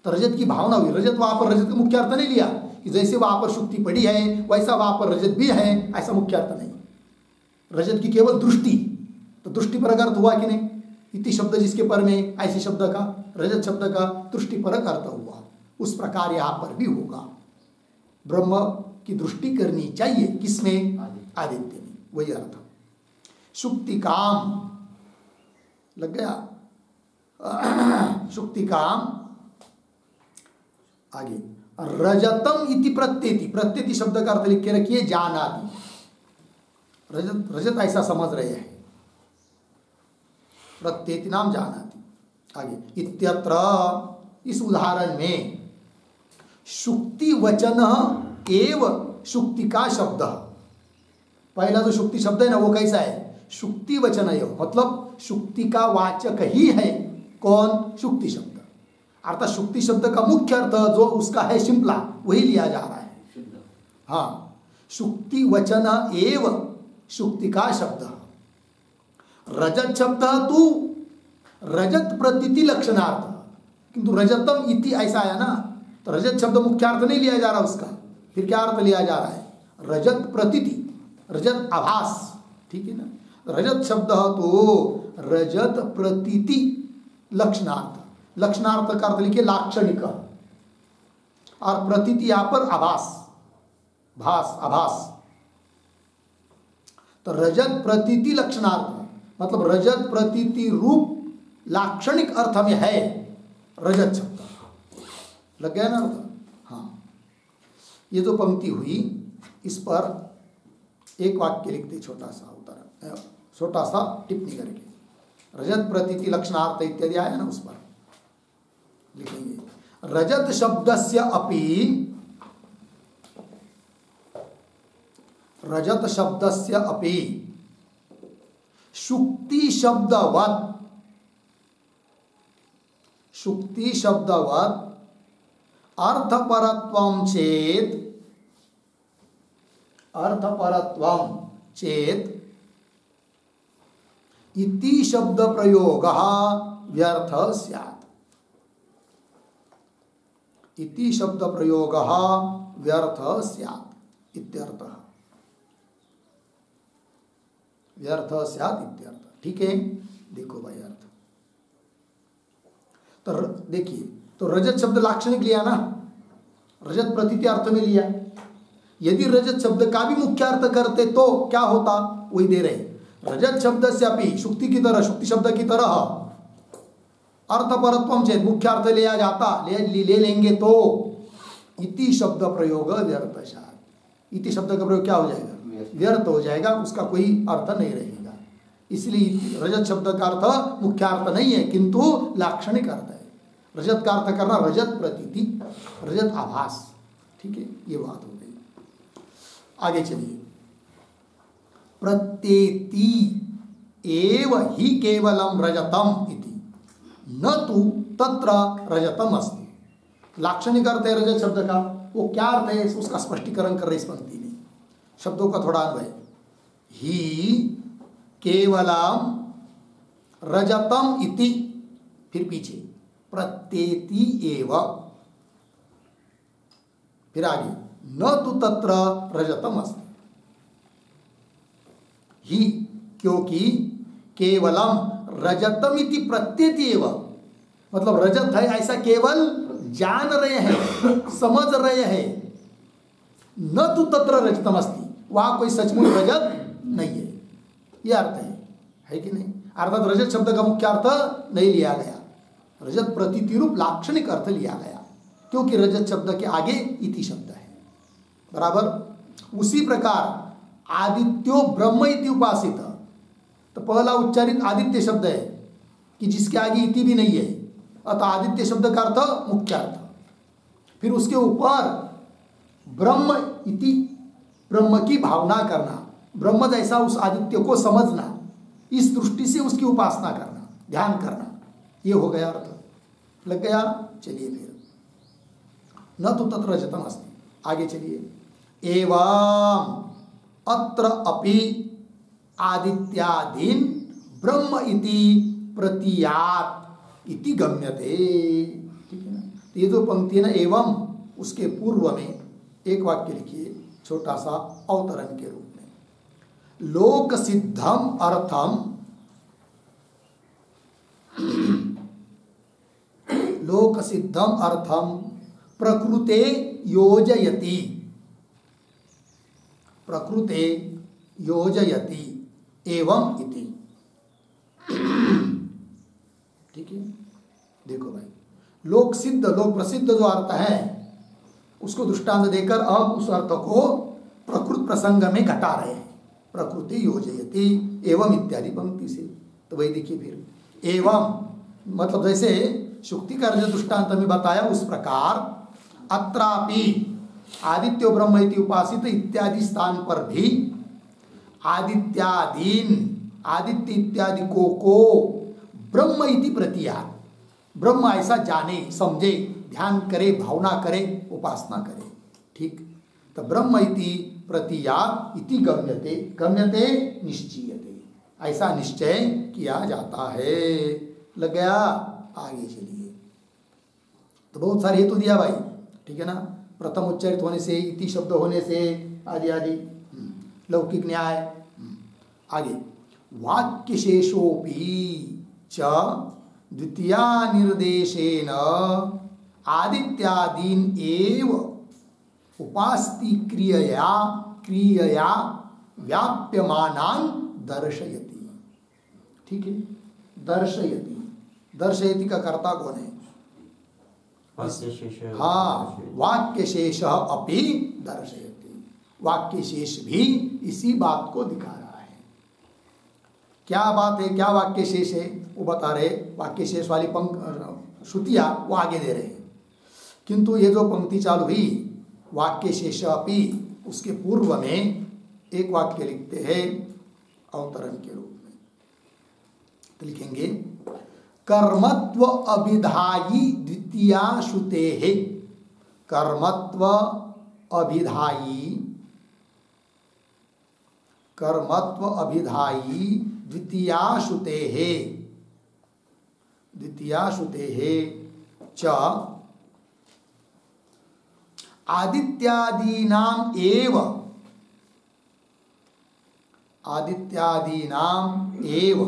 तो रजत की भावना हुई। रजत वहां पर रजत का मुख्य अर्थ नहीं लिया कि जैसे वहां पर शुक्ति पड़ी है वैसा वहां पर रजत भी है, ऐसा मुख्य अर्थ नहीं। रजत की केवल दृष्टि, तो दृष्टि परक अर्थ हुआ कि नहीं। इति शब्द जिसके पर में ऐसे शब्द का, रजत शब्द का दृष्टि परक अर्थ हुआ, उस प्रकार यहाँ पर भी होगा। ब्रह्म की दृष्टि करनी चाहिए, किसमें? आदित्य में, वही अर्थ। शुक्ति काम लग गया, शुक्ति काम। आगे रजतम इति प्रत्येति, प्रत्येति शब्द का अर्थ लिख के रखिए जानाति। रजत, रजत ऐसा समझ रहे हैं, प्रत्येति नाम जानाति। आगे इत्यत्र, इस उदाहरण में शुक्ति वचन एव शुक्ति का शब्द। पहला जो शुक्ति शब्द है ना वो कैसा है? शुक्ति वचन एव, मतलब शुक्ति का वाचक ही है कौन? शुक्ति शब्द। अर्थात शुक्ति शब्द का मुख्य अर्थ जो उसका है शिंपला, वही लिया जा रहा है। हाँ, शुक्ति वचन एव शुक्ति का शब्द। रजत शब्द तो रजत प्रतीति लक्षणार्थ, किंतु रजतम इति ऐसा आया ना, तो रजत शब्द मुख्य अर्थ नहीं लिया जा रहा उसका, फिर क्या अर्थ लिया जा रहा है? रजत प्रतीति, रजत आभास, ठीक है ना। रजत शब्द तो रजत प्रतीति लक्षणार्थ, लक्षणार्थ का अर्थ लिखिए लाक्षणिक, और प्रतीति यहां पर आभास, भास, आभास। तो रजत प्रतीति लक्षणार्थ मतलब रजत प्रतीति रूप लाक्षणिक अर्थ में है रजत शब्द। लग गया ना अर्थ? हाँ, ये जो पंक्ति हुई इस पर एक वाक्य लिखते, छोटा सा उत्तर, छोटा सा टिप्पणी करके, रजत प्रतीति लक्षणार्थ इत्यादि आया ना, उस पर लिखेंगे। रजत शब्दस्य अपि, रजत शब्दस्य अपि शुक्ति शब्दवत्, शुक्ति शब्दवत् अर्थपरत्वं चेत, अर्थपरत्वं चेत इति शब्द प्रयोगः व्यर्थः स्यात्, इति शब्द प्रयोगः व्यर्थः स्यात् इत्यर्थः, व्यर्थ स्यात् इत्यर्थ। ठीक है, देखो भाई अर्थ तो देखिए, तो रजत शब्द लाक्षणिक लिया ना, रजत प्रतीति अर्थ में लिया। यदि रजत शब्द का भी मुख्य अर्थ करते तो क्या होता, वही दे रहे। रजत शब्द से अपि शुक्ति की तरह, शुक्ति शब्द की तरह अर्थ परत्वम चेत मुख्य अर्थ लिया जाता, ले लेंगे तो इति शब्द प्रयोग व्यर्थ स्यात्, इति शब्द का प्रयोग क्या हो जाएगा? व्यर्थ हो जाएगा, उसका कोई अर्थ नहीं रहेगा। इसलिए रजत शब्द का अर्थ मुख्य अर्थ नहीं है, किंतु लाक्षणिक अर्थ है। रजत का अर्थ करना रजत प्रतीति, रजत आभास। ठीक है, ये बात हो गई। आगे चलिए, प्रत्येति एव ही केवलम रजतम इति न तु तत्र रजतम अस्ति। लाक्षणिक अर्थ है रजत शब्द का, वो क्या अर्थ है उसका स्पष्टीकरण कर रहे इस पंक्ति में। शब्दों का थोड़ा अन्वय, ही केवलम रजतम इति, फिर पीछे प्रत्येति एव, फिर आगे न तु तत्र रजतम अस्ति। ही क्योंकि केवलम रजतम इति प्रत्येति एव, मतलब रजत है ऐसा केवल जान रहे हैं, समझ रहे हैं। न तु तत्र रजतम अस्ति, वहां कोई सचमुच रजत नहीं है, यह अर्थ है कि नहीं? अर्थात रजत शब्द का मुख्य अर्थ नहीं लिया गया, रजत प्रतीति रूप लाक्षणिक अर्थ लिया गया, क्योंकि रजत शब्द के आगे इति शब्द है। बराबर उसी प्रकार आदित्यो ब्रह्म इति उपासित, तो पहला उच्चारित आदित्य शब्द है कि जिसके आगे इति भी नहीं है, अतः आदित्य शब्द का अर्थ मुख्य अर्थ। फिर उसके ऊपर ब्रह्म इति, ब्रह्म की भावना करना, ब्रह्म जैसा उस आदित्य को समझना, इस दृष्टि से उसकी उपासना करना, ध्यान करना, ये हो गया अर्थ। लग गया? चलिए फिर न तो तत्र रजतम अस्ति, आगे चलिए। एवं अत्र अपि आदित्यादीन ब्रह्म इति प्रतीयात इति गम्यते। ठीक है ना। तो ये जो पंक्ति है ना, एवं उसके पूर्व में एक वाक्य लिखिए छोटा सा अवतरण के रूप में। लोक सिद्धम अर्थम, लोक सिद्धम अर्थम प्रकृते योजयति, प्रकृते योजयति एवं इति। ठीक है। देखो भाई, लोक सिद्ध, लोक प्रसिद्ध जो अर्थ है उसको दृष्टांत देकर अब उस अर्थ को प्रकृत प्रसंग में घटा रहे हैं। प्रकृति योजयति एवं इत्यादि पंक्ति से। तो वही देखिए फिर, एवं मतलब जैसे शुक्तिकार जो दृष्टांत में बताया उस प्रकार अत्रापि आदित्यो ब्रह्म इति उपासित इत्यादि स्थान पर भी आदित्यादीन, आदित्य इत्यादि को ब्रह्म इति प्रतीयात, ब्रह्म ऐसा जाने, समझे, ध्यान करे, भावना करे, उपासना करे। ठीक। तो ब्रह्म इति प्रतीयात इति गम्यते, गम्यते निश्चयते, ऐसा निश्चय किया जाता है। लग गया। आगे चलिए। तो बहुत सारे हेतु दिया भाई। ठीक है ना। प्रथम उच्चारित होने से, इति शब्द होने से, आदि आदि, लौकिक न्याय। आगे वाक्यशेषोपि च द्वितीया निर्देशेन आदित्यादीन एव उपास्ति क्रियया क्रियया व्याप्यमानान दर्शयति। ठीक है। दर्शयति, दर्शयति का कर्ता कौन है? हाँ, वाक्य शेष अपि दर्शयति, वाक्य शेष भी इसी बात को दिखा रहा है। क्या बात है, क्या वाक्य शेष है वो बता रहे। वाक्य शेष वाली श्रुतियां वो आगे दे रहे हैं, किंतु ये जो पंक्ति चालू हुई वाक्य शेष अपि, उसके पूर्व में एक वाक्य लिखते हैं अवतरण के रूप में। तो लिखेंगे कर्मत्व अभिधायी द्वितीया श्रुते है, कर्मत्व अभिधायी, कर्मत्व अभिधायी द्वितीया श्रुते है, द्वितीया श्रुते है च आदित्यादीनाम एव, आदित्यादीनाम एव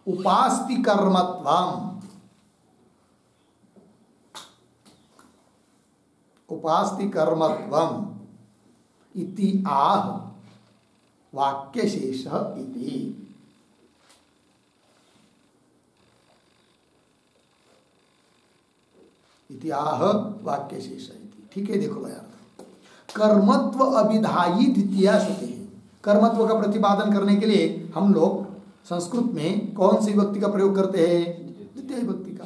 उपास्ति कर्मत्वम, उपास्ति कर्मत्वम इति आह वाक्यशेष इति। इति आह वाक्यशेष इति। ठीक है। देखो भाई, कर्मत्व अभिधायी द्वितीया श्रुति है। कर्मत्व का प्रतिपादन करने के लिए हम लोग संस्कृत में कौन सी विभक्ति का प्रयोग करते हैं? द्वितीय विभक्ति का।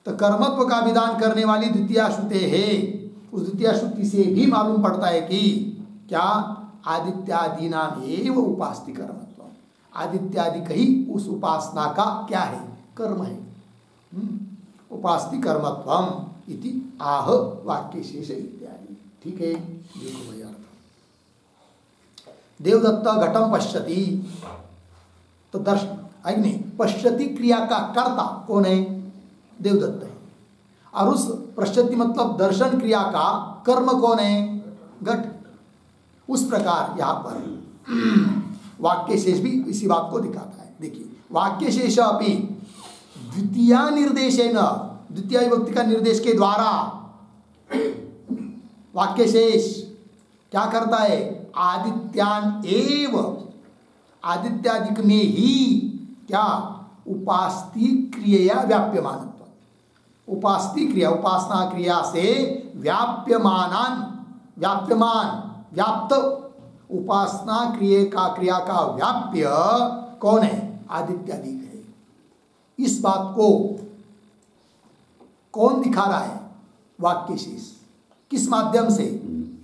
तो कर्मत्व का विधान करने वाली द्वितीया श्रुति है। उस द्वितीया श्रुति से भी मालूम पड़ता है कि क्या आदित्यादि नाम एव उपास्ति कर्मत्व, आदित्यादि कही उस उपासना का क्या है? कर्म है। उपास्ति कर्मत्वम इति आह वाक्यशेष इत्यादि। ठीक है। देखो भैया, देवदत्त घटम पश्यति, तो दर्शन अग्नि पश्यति क्रिया का कर्ता कौन है? देवदत्त है। और उस पश्यति मतलब दर्शन क्रिया का कर्म कौन है? घट। उस प्रकार यहाँ पर वाक्य शेष भी इसी बात को दिखाता है। देखिए, वाक्य शेष अपनी द्वितीया निर्देशेन, द्वितीय विभक्ति का निर्देश के द्वारा वाक्य शेष क्या करता है? आदित्यान एव, आदित्यादिक में ही क्या? उपास्ति क्रिया व्याप्यमानत्व, उपास्ति क्रिया उपासना क्रिया से व्याप्यमानान, व्याप्यमान व्याप्त उपासना क्रिया का व्याप्य कौन है? आदित्यादिक है। इस बात को कौन दिखा रहा है? वाक्य शेष। किस माध्यम से?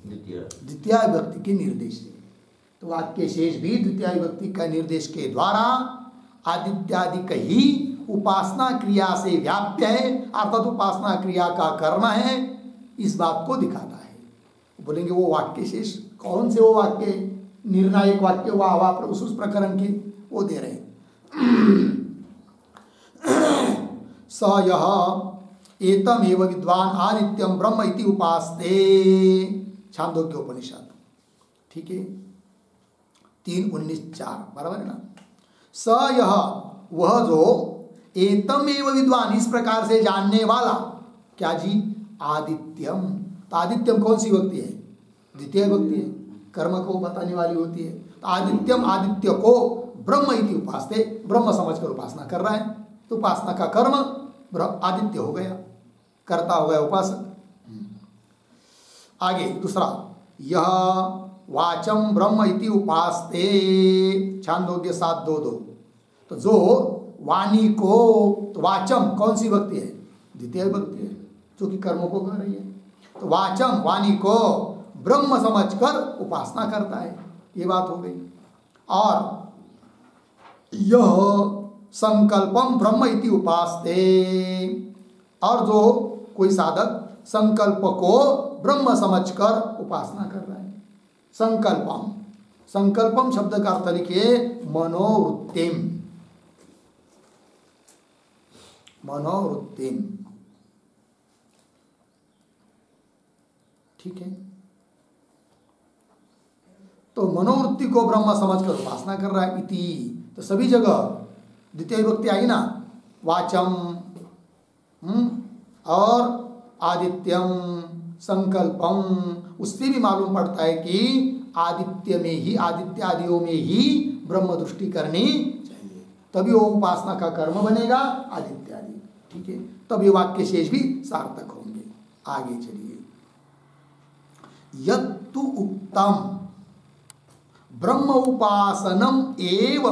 द्वितीय विभक्ति के निर्देश से। तो वाक्य शेष भी द्वितीय विभक्ति का निर्देश के द्वारा आदित्यादिक ही उपासना क्रिया से व्याप्य है, अर्थात उपासना क्रिया का कर्म है, इस बात को दिखाता है। बोलेंगे वो वाक्य शेष कौन से वो वाक्य निर्णायक वाक्य वाह वाह उस प्रकरण के वो दे रहे हैं। स यह एतम एव विद्वान आदित्यम ब्रह्म इति उपासते, छांदोग्य उपनिषद, ठीक है 3:19-4 बराबर है ना। स यह वह जो एतम एव विद्वान इस प्रकार से जानने वाला, क्या जी, आदित्यम। तो आदित्यम कौन सी विभक्ति है? द्वितीय विभक्ति है, कर्म को बताने वाली होती है। तो आदित्यम आदित्य को ब्रह्म इति उपासते, ब्रह्म समझकर उपासना कर रहा है, तो उपासना का कर्म आदित्य हो गया, कर्ता हो गया उपासक। आगे दूसरा, यह वाचम ब्रह्म इति उपासते, छांदोग्य 7:2-2। तो जो वाणी को, तो वाचम कौन सी विभक्ति है? द्वितीय विभक्ति है, जो कि कर्मों को कह रही है। तो वाचम वाणी को ब्रह्म समझकर उपासना करता है, ये बात हो गई। और यह संकल्पम ब्रह्म इति उपासते, और जो कोई साधक संकल्प को ब्रह्म समझकर उपासना कर रहा है। संकल्पम, संकल्पम शब्द का अर्थ लिखिए मनोवृत्तिम, मनोवृत्तिम, ठीक है। तो मनोवृत्ति को ब्रह्म समझकर उपासना कर रहा है। इति, तो सभी जगह द्वितीय विभक्ति आई ना, वाचम और आदित्यम, संकल्पम, उससे भी मालूम पड़ता है कि आदित्य में ही, आदित्य आदियों में ही ब्रह्म दृष्टि करनी चाहिए, तभी वो उपासना का कर्म बनेगा आदित्य आदि, ठीक है। तब ये वाक्य शेष भी सार्थक होंगे। आगे चलिए, यत्तु उक्तम ब्रह्म उपासनम एव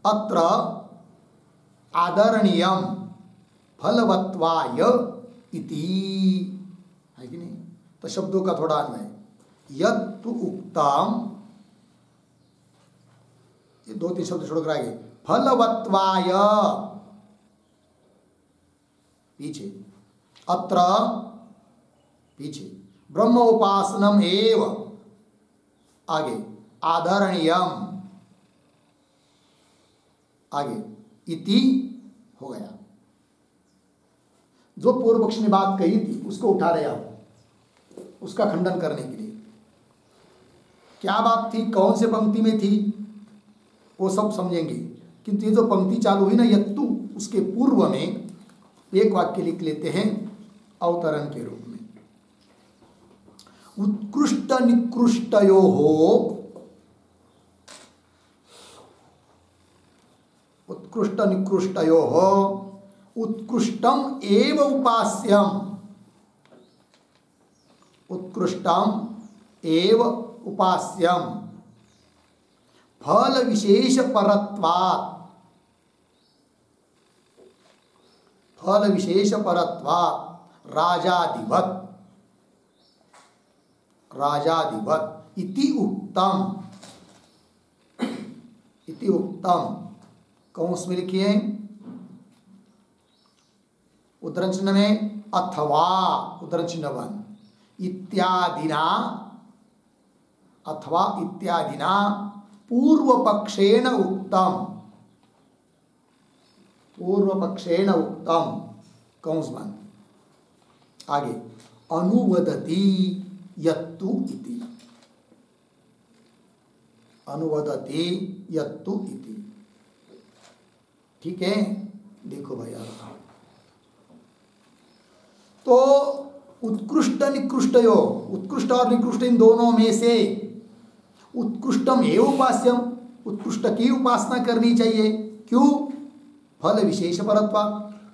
अत्र आदरणीयम फलवत्वाय इति, है कि नहीं? तो शब्दों का थोड़ा अन्वय, यत्तु उक्तम, ये 2-3 शब्द छोड़कर आगे, फलवत्वाय, पीछे, अत्र पीछे, ब्रह्म उपासनम एव, आगे आदरणीयम, आगे इति हो गया। जो पूर्व पक्ष ने बात कही थी उसको उठा रहे आप, उसका खंडन करने के लिए। क्या बात थी, कौन से पंक्ति में थी, वो सब समझेंगे। किंतु ये जो पंक्ति चालू हुई ना यत्तु, उसके पूर्व में एक वाक्य लिख लेते हैं अवतरण के रूप में, उत्कृष्ट निकृष्टयो हो, उत्कृष्ट निकृष्टयो हो, उत्कृष्टम एव उपास्यम, उत्कृष्टम एव उपास्यम, फल विशेष परत्वात्, फल विशेष परत्वात् राजादिवत्, राजादिवत् इति उक्तम, इति उक्तम, कौंस में लिखिए उद्धरण चिन्ह में, अथवा उद्धरण चिन्ह 1, इत्यादिना, अथवा इत्यादिना पूर्व पक्षेण उक्तम, पूर्व पक्षेण उक्तम, कौंस बंद, आगे अनुवदति यत्तु इति, अनुवदति यत्तु इति, ठीक है। देखो भैया, तो उत्कृष्ट निकृष्टयो, उत्कृष्ट और निकृष्ट इन दोनों में से उत्कृष्टम एव उपास्यम, उत्कृष्ट की उपासना करनी चाहिए। क्यों? फल विशेष परत्वा,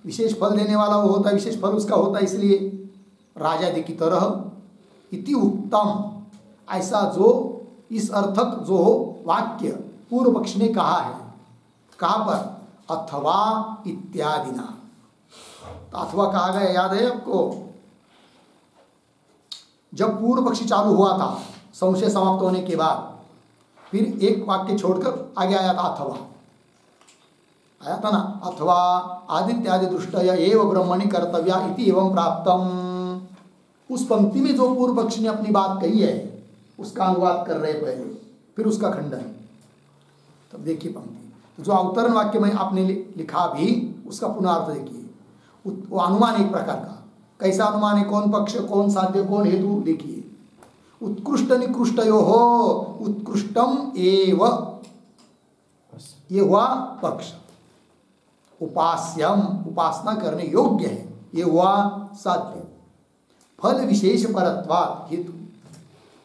विशेष फल देने वाला वो होता है, विशेष फल उसका होता है, इसलिए राजादि की तरह। इति उक्तम, ऐसा जो इस अर्थक जो वाक्य पूर्व पक्ष ने कहा है, कहाँ पर? अथवा इत्यादिना, तो अथवा कहा गया, याद है आपको? जब पूर्व पक्षी चालू हुआ था, संशय समाप्त होने के बाद फिर एक वाक्य छोड़कर आगे आया था अथवा, आया था ना, अथवा आदित्यादि दृष्टया एव ब्रह्मणि कर्तव्या इति एवं प्राप्तम। उस पंक्ति में जो पूर्व पक्षी ने अपनी बात कही है उसका अनुवाद कर रहे पहले, फिर उसका खंडन। तब देखिए पंक्ति, तो जो अवतरण वाक्य में आपने लिखा भी उसका पुनर्थ देखिए। वो अनुमान एक प्रकार का, कैसा अनुमान है, कौन पक्ष, कौन साध्य, कौन हेतु, देखिए। उत्कृष्ट निकृष्टयो हो, उत्कृष्टम एव, ये हुआ पक्ष। उपास्यम, उपासना करने योग्य है, ये हुआ साध्य। फल विशेष परत्वात् हेतु,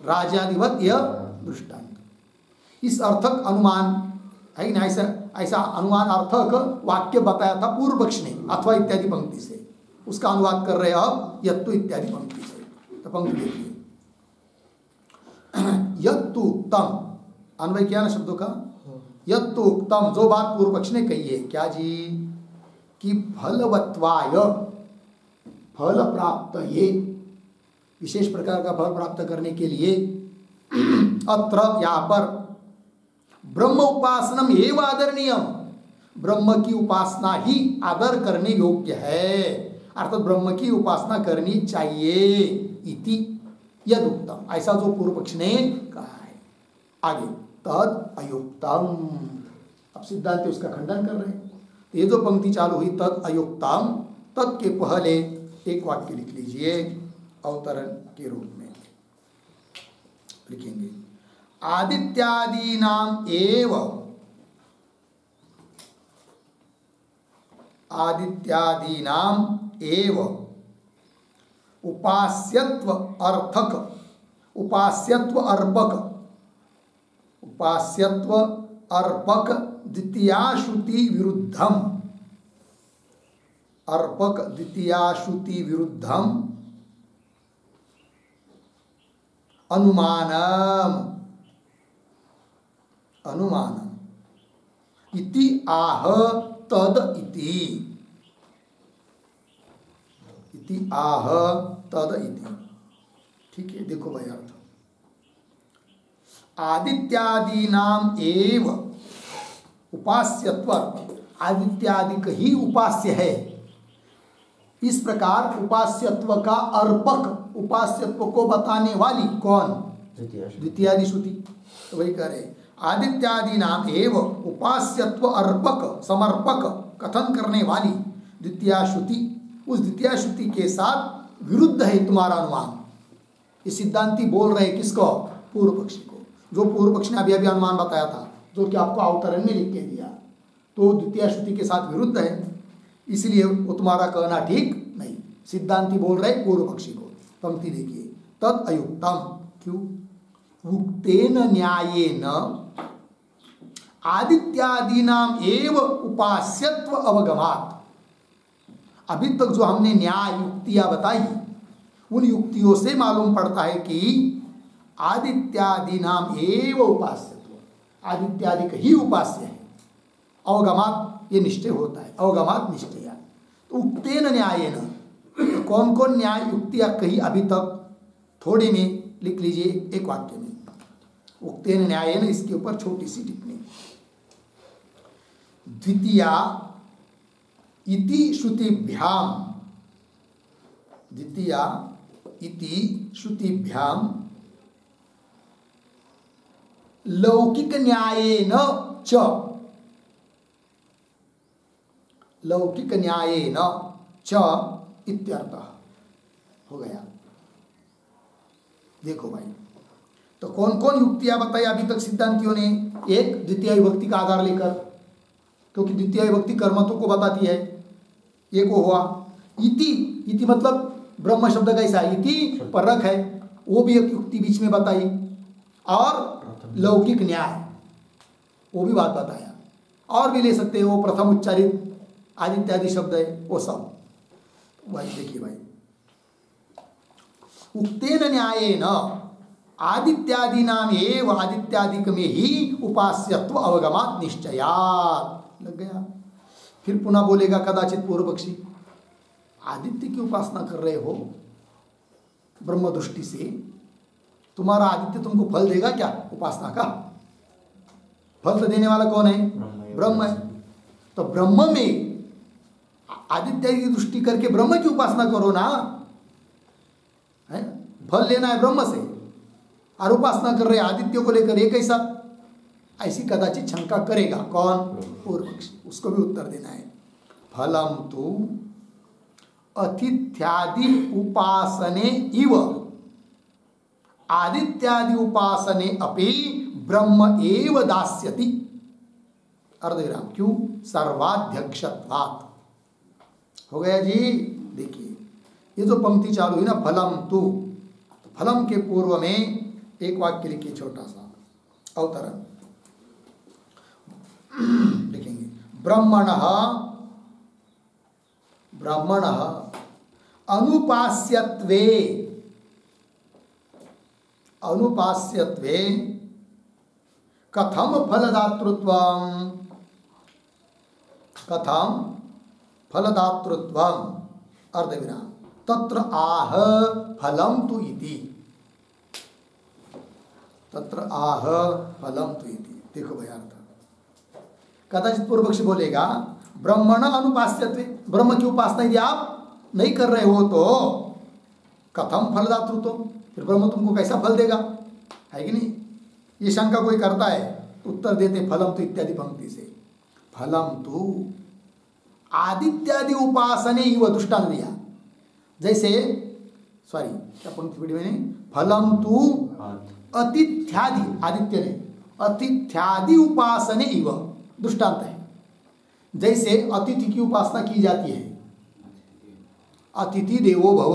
राजाधिवत यह दृष्टांत। इस अर्थक अनुमान है ना, ऐसा अनुमान अर्थक वाक्य बताया था पूर्व पक्ष ने, अथवा इत्यादि पंक्ति से। उसका अनुवाद कर रहे हैं अब यत्तु इत्यादि पंक्ति से। तो पंक्ति देखिए, यत्तु उक्तम, अन्वय किया ना शब्दों का। यत्तु उक्तम, जो बात पूर्व पक्ष ने कही है, क्या जी, कि फलवत्वाय, फल प्राप्त, ये विशेष प्रकार का फल प्राप्त करने के लिए अत्र, यहाँ पर ब्रह्म उपासनम एव आदरणीयम, ब्रह्म की उपासना ही आदर करने योग्य है, अर्थात ब्रह्म की उपासना करनी चाहिए। इति यद उत्तम, ऐसा जो पूर्व पक्ष ने कहा है। आगे तद अयुक्तम, अब सिद्धांत उसका खंडन कर रहे हैं। तो ये जो पंक्ति चालू हुई तद अयुक्तम, तद के पहले एक वाक्य लिख लीजिए अवतरण के रूप में लिखेंगे, आदित्यादीनाम एव, आदित्यादीनाम एव उपास्यत्व अर्थक, उपास्यत्व अर्पक, उपास्यत्व अर्पक द्वितीया श्रुति विरुद्धम, अर्पक द्वितीया श्रुति विरुद्धम अनुमानम, अनुमानम इति आह तद इति, इति आह तद इति। ठीक है, देखो भाई अर्थ, आदित्यादि नाम एव उपास्यत्व, आदित्यादि ही उपास्य है। इस प्रकार उपास्यत्व का अर्पक, उपास्यत्व को बताने वाली कौन, द्वितीयादि श्रुति। तो वही कह रहे, आदित्यादि नाम एव उपास्यत्व अर्पक, समर्पक, कथन करने वाली द्वितीया श्रुति, उस द्वितीया श्रुति के साथ विरुद्ध है तुम्हारा अनुमान। ये सिद्धांती बोल रहे किसको, पूर्व पक्षी को। जो पूर्व पक्ष ने अभी अभी अनुमान बताया था, जो कि आपको अवतरण में लिख के दिया, तो द्वितीय श्रुति के साथ विरुद्ध है, इसलिए वो तुम्हारा कहना ठीक नहीं। सिद्धांती बोल रहे पूर्व पक्षी को। पंक्ति देखिए, तद अयुक्तम, क्यों, उक्तेन न्यायेन आदित्यादीनाम एव उपास्यत्व अवगमात्। अभी तक जो हमने न्याय युक्तियां बताई, उन युक्तियों से मालूम पड़ता है कि आदित्यादि नाम एव उपास्यत्व, आदित्यादि ही उपास्य है। अवगमात ये निश्चय होता है, अवगमात निश्चय। तो उक्तेन न्यायेन, तो कौन कौन न्याय युक्तियां कही अभी तक, थोड़े में लिख लीजिए एक वाक्य में। उक्तेन न्यायेन, इसके ऊपर छोटी सी टिप्पणी, द्वितीया इति श्रुतिभ्याम, द्वितीया इति श्रुतिभ्याम लौकिक न्यायेन च, लौकिक न्यायेन च इत्यर्थः हो गया। देखो भाई, तो कौन कौन युक्तियां बताई अभी तक सिद्धांतियों ने, एक द्वितीय विभक्ति का आधार लेकर, क्योंकि द्वितीय विभक्ति कर्मत्व को बताती है, एक वो हुआ। इति, इति मतलब ब्रह्म शब्द कैसा है, इति परक है, वो भी एक युक्ति बीच में बताई। और लौकिक न्याय, वो भी बात बताया। और भी ले सकते हैं, वो प्रथम उच्चारित आदित्यादि शब्द है, वो सब। भाई देखिए भाई, उक्तेन न्यायेन आदित्यादि नाम एव, आदित्यादिक में ही उपास्यत्व अवगमात निश्चयात्, लग गया। फिर पुनः बोलेगा कदाचित पूर्व पक्षी, आदित्य की उपासना कर रहे हो ब्रह्म दृष्टि से, तुम्हारा आदित्य तुमको फल देगा क्या, उपासना का फल तो देने वाला कौन है, ब्रह्म है। तो ब्रह्म में आदित्य की दृष्टि करके ब्रह्म की उपासना करो ना, है, फल लेना है ब्रह्म से। और उपासना कर रहे आदित्य को लेकर, ये कैसा? ऐसी कदाचित शंका करेगा कौन? पूर्व पक्षी। उसको भी उत्तर देना है। फलम तो अतिथ्यादि उपासने इव आदित्यादि उपासने अपि ब्रह्म एव दास्यति। अर्धविराम। क्यों? सर्वाध्यक्षत्वात्। हो गया जी। देखिए ये जो पंक्ति चालू है ना, फलम तु, फलम के पूर्व में एक वाक्य लिखिए, छोटा सा अवतरण लिखेंगे। ब्रह्मणः अनुपास्यत्वे कथम फलदातृत्वम् अर्धविराम तत्र आह फलम तु इति। तत्र आह फलम तु इति। देखो भाई अर्थ। कदाचित पूर्व पक्षी बोलेगा ब्रह्मण अनुपास्यत्वे, ब्रह्म की उपासना यदि आप नहीं कर रहे हो तो कथम फलदातृत्व, फिर ब्रह्म तुमको कैसा फल देगा? है कि नहीं? ये शंका कोई करता है, उत्तर देते फलम तो इत्यादि पंक्ति से। फलम तो आदित्यादि उपासने ही वह दृष्टांत दिया। जैसे सॉरी क्या पंक्ति पढ़ी मैंने? फलम तु अतिथ्यादि, आदित्य ने अतिथ्यादि उपासने इव दृष्टांत है। जैसे अतिथि की उपासना की जाती है, अतिथि देवो भव,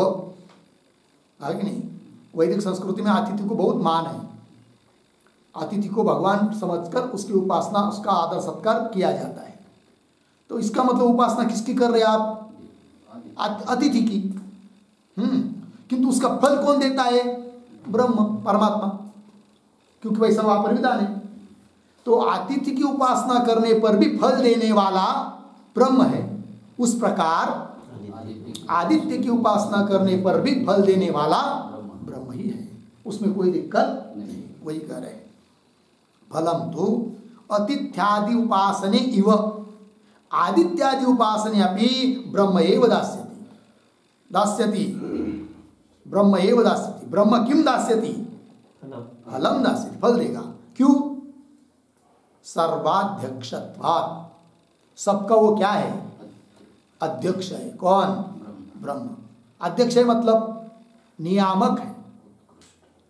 है कि नहीं? वैदिक संस्कृति में अतिथि को बहुत मान है। अतिथि को भगवान समझकर उसकी उपासना, उसका आदर सत्कार किया जाता है। तो इसका मतलब उपासना किसकी कर रहे हैं आप? अतिथि की। किंतु उसका फल कौन देता है? ब्रह्म, परमात्मा, क्योंकि वैसा वहां पर विधान है। तो अतिथि की उपासना करने पर भी फल देने वाला ब्रह्म है। उस प्रकार आदित्य की उपासना करने पर भी फल देने वाला ब्रह्म ही है। उसमें कोई दिक्कत नहीं। वही कह रहे हैं फलम तो अतिथ्यादि उपासने इव आदित्यादि उपासने अपि ब्रह्म एव दास्यति ब्रह्म एव दास्यति। ब्रह्म किम दास्यति? फलम दास्यति, फल देगा। क्यों? सर्वाध्यक्षत्वात्। सबका वो क्या है? अध्यक्ष है। कौन? ब्रह्म। अध्यक्ष है मतलब नियामक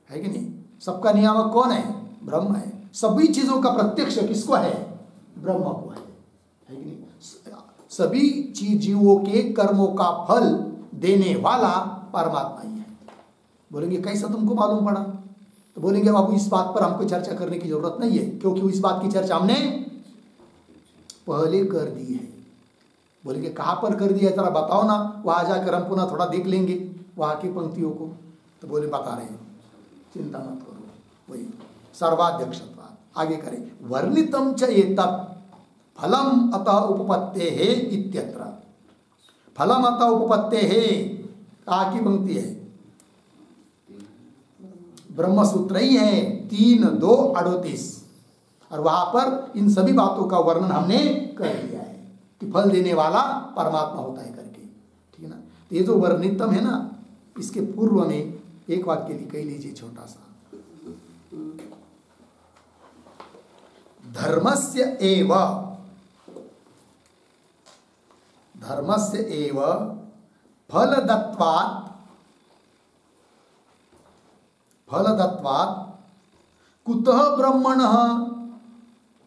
है कि नहीं? सबका नियामक कौन है? ब्रह्म है। सभी चीजों का प्रत्यक्ष किसको है? ब्रह्म को है कि नहीं? सभी जीवों के कर्मों का फल देने वाला परमात्मा ही है। बोलेंगे कैसा तुमको मालूम पड़ा? तो बोलेंगे अब इस बात पर हमको चर्चा करने की जरूरत नहीं है, क्योंकि इस बात की चर्चा हमने पहले कर दी है। बोलेंगे कहाँ पर कर दिया है, जरा बताओ ना, वहां जाकर हम पुनः थोड़ा देख लेंगे वहां की पंक्तियों को। तो बोले बता रहे हैं, चिंता मत करो। वही सर्वाध्यक्षत्वात्। आगे करें, वर्णितम च एतत् फलम अतः उपपत्तेः इत्यत्र। फलम अतः उपपत्तेः की पंक्ति है, ब्रह्म सूत्र ही है 3:2:38, और वहां पर इन सभी बातों का वर्णन हमने कर दिया है कि फल देने वाला परमात्मा होता है करके। ठीक है ना? तो ये जो वर्णितम है ना, इसके पूर्व में एक वाक्य लिख लीजिए छोटा सा। धर्मस्य एव फलदत्वात् कुतः ब्रह्मणः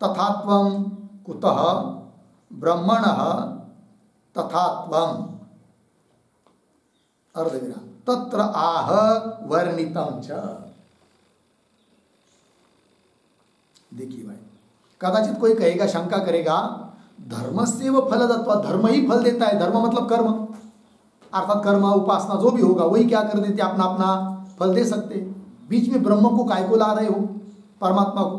तथात्वं कुतः ब्रह्मणः तथात्वं अर्धविराम तत्र आह वर्णितम च। देखिए भाई, कदाचित कोई कहेगा, शंका करेगा, धर्मस्य व फलदत्वात्, धर्म ही फल देता है। धर्म मतलब कर्म, अर्थात कर्म उपासना जो भी होगा वही क्या कर देते, अपना अपना फल दे सकते। बीच में ब्रह्म को काय को ला रहे हो, परमात्मा को?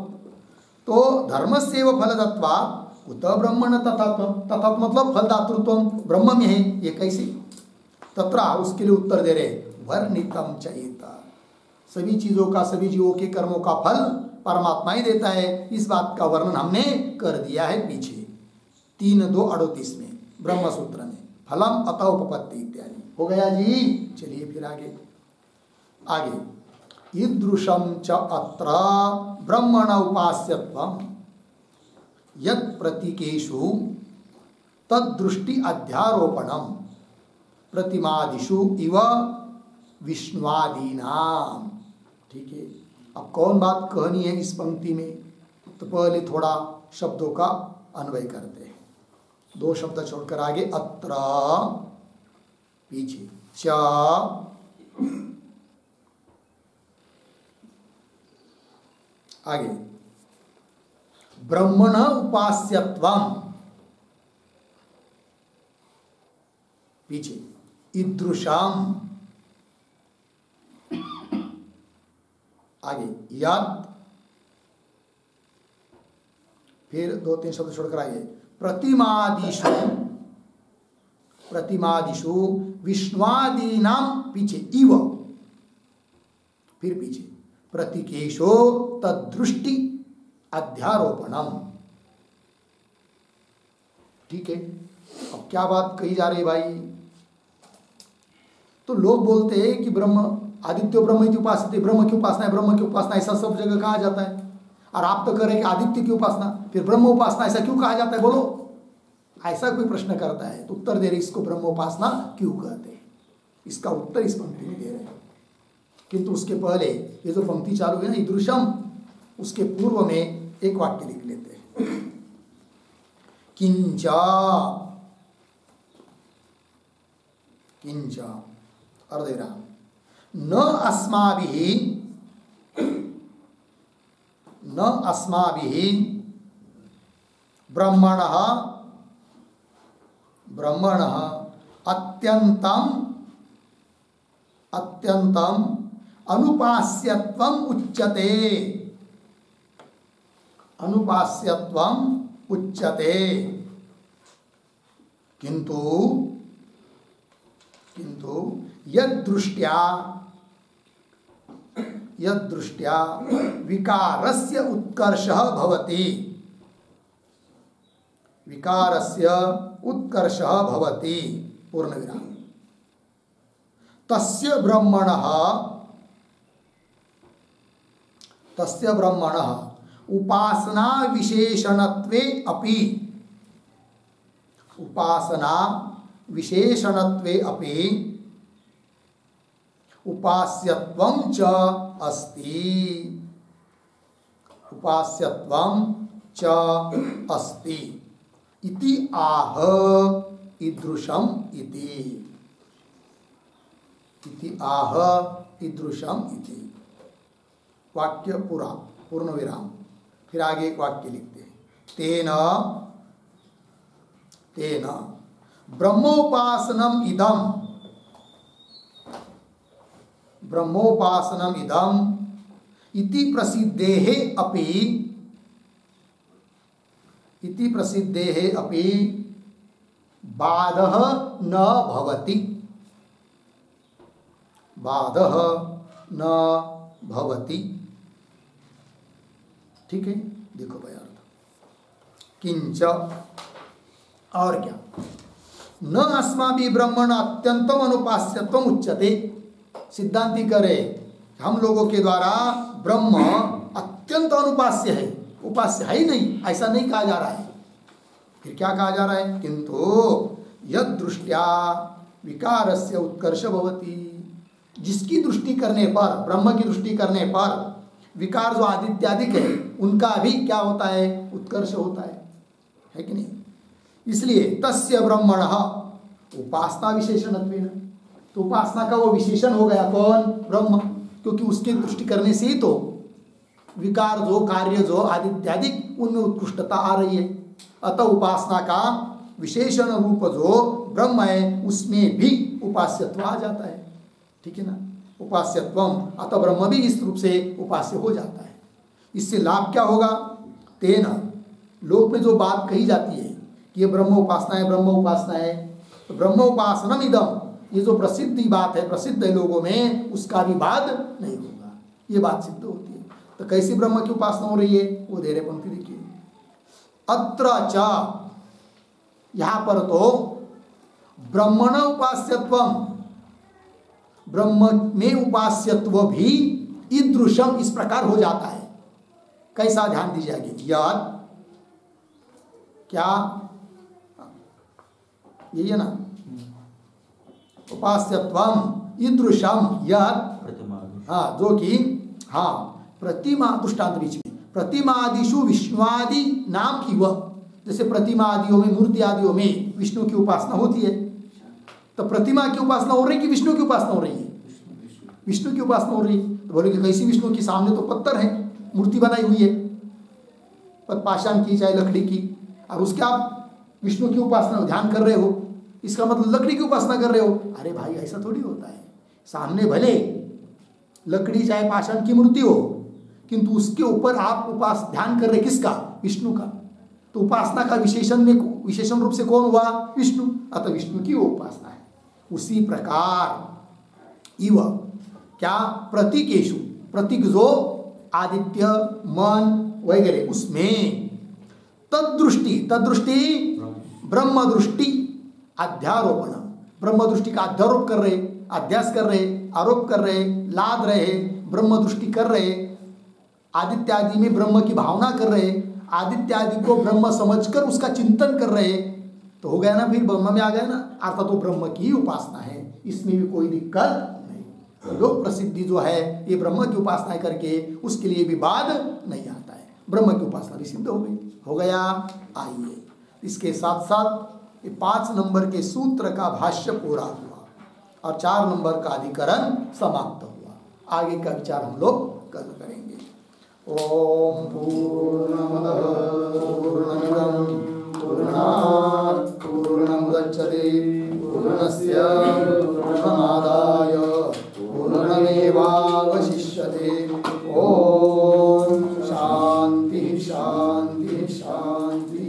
तो धर्मस्य व फलदत्वात् कुतः ब्रह्मण तथात्वं, तथात्व मतलब फलदातृत्व ब्रह्म में है, ये कैसे? तत्र उसके लिए उत्तर दे रहे वर्णितम चेता, सभी चीजों का, सभी जीवों के कर्मों का फल परमात्मा ही देता है। इस बात का वर्णन हमने कर दिया है पीछे 3:2:38 में ब्रह्म सूत्र में। फलम अतः उपपत्ति इत्यादि हो गया जी। चलिए फिर आगे ईदृशं च अत्र ब्रह्मण उपास्यत्वं यत् प्रतीकेषु तद्दृष्टि अध्यारोपणम प्रतिमादिषु इव विष्णुआदीनाम। ठीक है, अब कौन बात कहनी है इस पंक्ति में, तो पहले थोड़ा शब्दों का अन्वय करते हैं। दो शब्द छोड़कर आगे अत्र, पीछे च, आगे ब्रह्मण उपास्यत्वम, पीछे ईदृशम, आगे यत्, फिर दो तीन शब्द छोड़कर आगे प्रतिमादिषु, प्रतिमादिषु विष्णुआदीनाम, पीछे इव, फिर पीछे प्रतीकेषु तद्दृष्टि अध्यारोपणम। ठीक है, अब क्या बात कही जा रही है भाई? तो लोग बोलते हैं कि ब्रह्म आदित्य ब्रह्म की उपासना, ब्रह्म की उपासना है, ब्रह्म की उपासना, ऐसा सब जगह कहा जाता है। और आप तो कह रहे हैं कि आदित्य की उपासना, फिर ब्रह्म उपासना ऐसा क्यों कहा जाता है? बोलो, ऐसा कोई प्रश्न करता है तो उत्तर दे रहे इसको ब्रह्म उपासना क्यों कहते हैं, इसका उत्तर इस पंक्ति में दे रहे हैं। किंतु उसके पहले ये जो पंक्ति चालू है ना ईदृशम, उसके पूर्व में एक वाक्य लिख लेते हैं। किंचा, किंचा अर्धविराम, न अस्माभिः, न अस्माभिः ब्रह्मणः, ब्रह्मणः अत्यंतम, अत्यंतम अनुपास्यत्वम उच्यते, अनुपास्यत्वम उच्यते, किंतु, किंतु यद्दृष्ट्या, यद्दृष्ट्या विकारस्य उत्कर्षः भवति, विकारस्य उत्कर्षः भवति, पूर्णविराम, तस्य ब्रह्मणः, तस्य ब्रह्मणः उपासना विशेषणत्वे अपि, उपासना विशेषणत्वे अपि उपास्यत्वं च अस्ति, उपास्यत्वं च अस्ति इति आह ईदृशम इति, इति आह ईदृशम इति। वाक्य पूरा, पूर्ण विराम, फिर आगे एक वाक्य लिखते हैं। तेन, तेन ब्रह्मोपासनम इदम, ब्रह्मोपासनम इदम इति प्रसिद्धेः अपि, इति प्रसिद्धेः अपि बाधः न भवति, बाधः न भवति। ठीक है, देखो भाई अर्थ, किंच और क्या, न अस्माभिः ब्रह्मण अत्यंतम अनुपास्यत्वम उच्यते। सिद्धांति करे हम लोगों के द्वारा ब्रह्म अत्यंत अनुपास्य है, उपास्य है ही नहीं, ऐसा नहीं कहा जा रहा है। फिर क्या कहा जा रहा है? किंतु यद दृष्टिया विकारस्य उत्कर्ष भवति, जिसकी दृष्टि करने पर, ब्रह्म की दृष्टि करने पर विकार जो आदित्यादिक है उनका भी क्या होता है? उत्कर्ष होता है कि नहीं? इसलिए तस्य ब्रह्मणः उपासना विशेषणत्वेन, तो उपासना का वो विशेषण हो गया कौन? ब्रह्म, क्योंकि उसकी दृष्टि करने से ही तो विकार जो, कार्य जो आदित्यादिक, उनमें उत्कृष्टता आ रही है। अतः उपासना का विशेषण रूप जो ब्रह्म है उसमें भी उपास्यत्व आ जाता है। ठीक है ना? उपास्यत्वम, अतः ब्रह्म भी इस रूप से उपास्य हो जाता है। इससे लाभ क्या होगा? तेन, लोक में जो बात कही जाती है कि ये ब्रह्म उपासना है, ब्रह्म उपासना है, तो ब्रह्म उपासनम इदम, ये जो प्रसिद्धि बात है, प्रसिद्ध है लोगों में, उसका भी बाद नहीं होगा, ये बात सिद्ध होती है। तो कैसी ब्रह्म की उपासना हो रही है वो दे रहे पंक्ति देखिए। अत्र च, यहां पर तो ब्रह्मण उपास्यत्वम, ब्रह्म में उपास्यत्व भी ईदृशम इस प्रकार हो जाता है। कैसा, ध्यान दीजिए आगे, यद क्या यही है ना, उपास्यत्वम ईदृशम यद, हाँ, जो कि हाँ प्रतिमा दृष्टांत बीच में, प्रतिमादिशु विष्णुआदि नाम की वह, जैसे प्रतिमा आदियों में, मूर्ति आदियों में विष्णु की उपासना होती है, तो प्रतिमा की उपासना हो रही है कि विष्णु की उपासना हो रही है? विष्णु की उपासना हो रही है। तो बोलेंगे कैसी विष्णु की? सामने तो पत्थर है, मूर्ति बनाई हुई है पाषाण की चाहे लकड़ी की, और उसके आप विष्णु की उपासना ध्यान कर रहे हो, इसका मतलब लकड़ी की उपासना कर रहे हो। अरे भाई ऐसा थोड़ी होता है, सामने भले लकड़ी चाहे पाषाण की मूर्ति हो, किंतु उसके ऊपर आप ध्यान कर रहे किसका? विष्णु का। तो उपासना का विशेषण रूप से कौन हुआ? विष्णु। अतः विष्णु की उपासना है। उसी प्रकार इव क्या प्रतीकेशु, प्रतीक जो आदित्य मन वगैरह, उसमें तदृष्टि ब्रह्म दृष्टि अध्यारोपण, ब्रह्म दृष्टि का अध्यारोप कर रहे, अध्यास कर रहे, आरोप कर रहे, लाद रहे, ब्रह्म दृष्टि कर रहे, आदित्य आदि में ब्रह्म की भावना कर रहे, आदित्य आदि को ब्रह्म समझकर उसका चिंतन कर रहे, तो हो गया ना, फिर ब्रह्म में आ गया ना, अर्थात तो ब्रह्म की उपासना है, इसमें भी कोई दिक्कत नहीं। तो लोक प्रसिद्धि जो है ये ब्रह्म की उपासना करके, उसके लिए विवाद नहीं आता है, ब्रह्म की उपासना भी सिद्ध हो गई, हो गया। आइए इसके साथ साथ 5 नंबर के सूत्र का भाष्य पूरा हुआ और 4 नंबर का अधिकरण समाप्त हुआ। आगे का विचार हम लोग कल करेंगे। ओम पूर्णमदः पूर्णमिदं पूर्णात् पूर्णमुदच्यते पूर्णस्य पूर्णमादाय पूर्णमेवावशिष्यते। ओम शांति शांति शांति।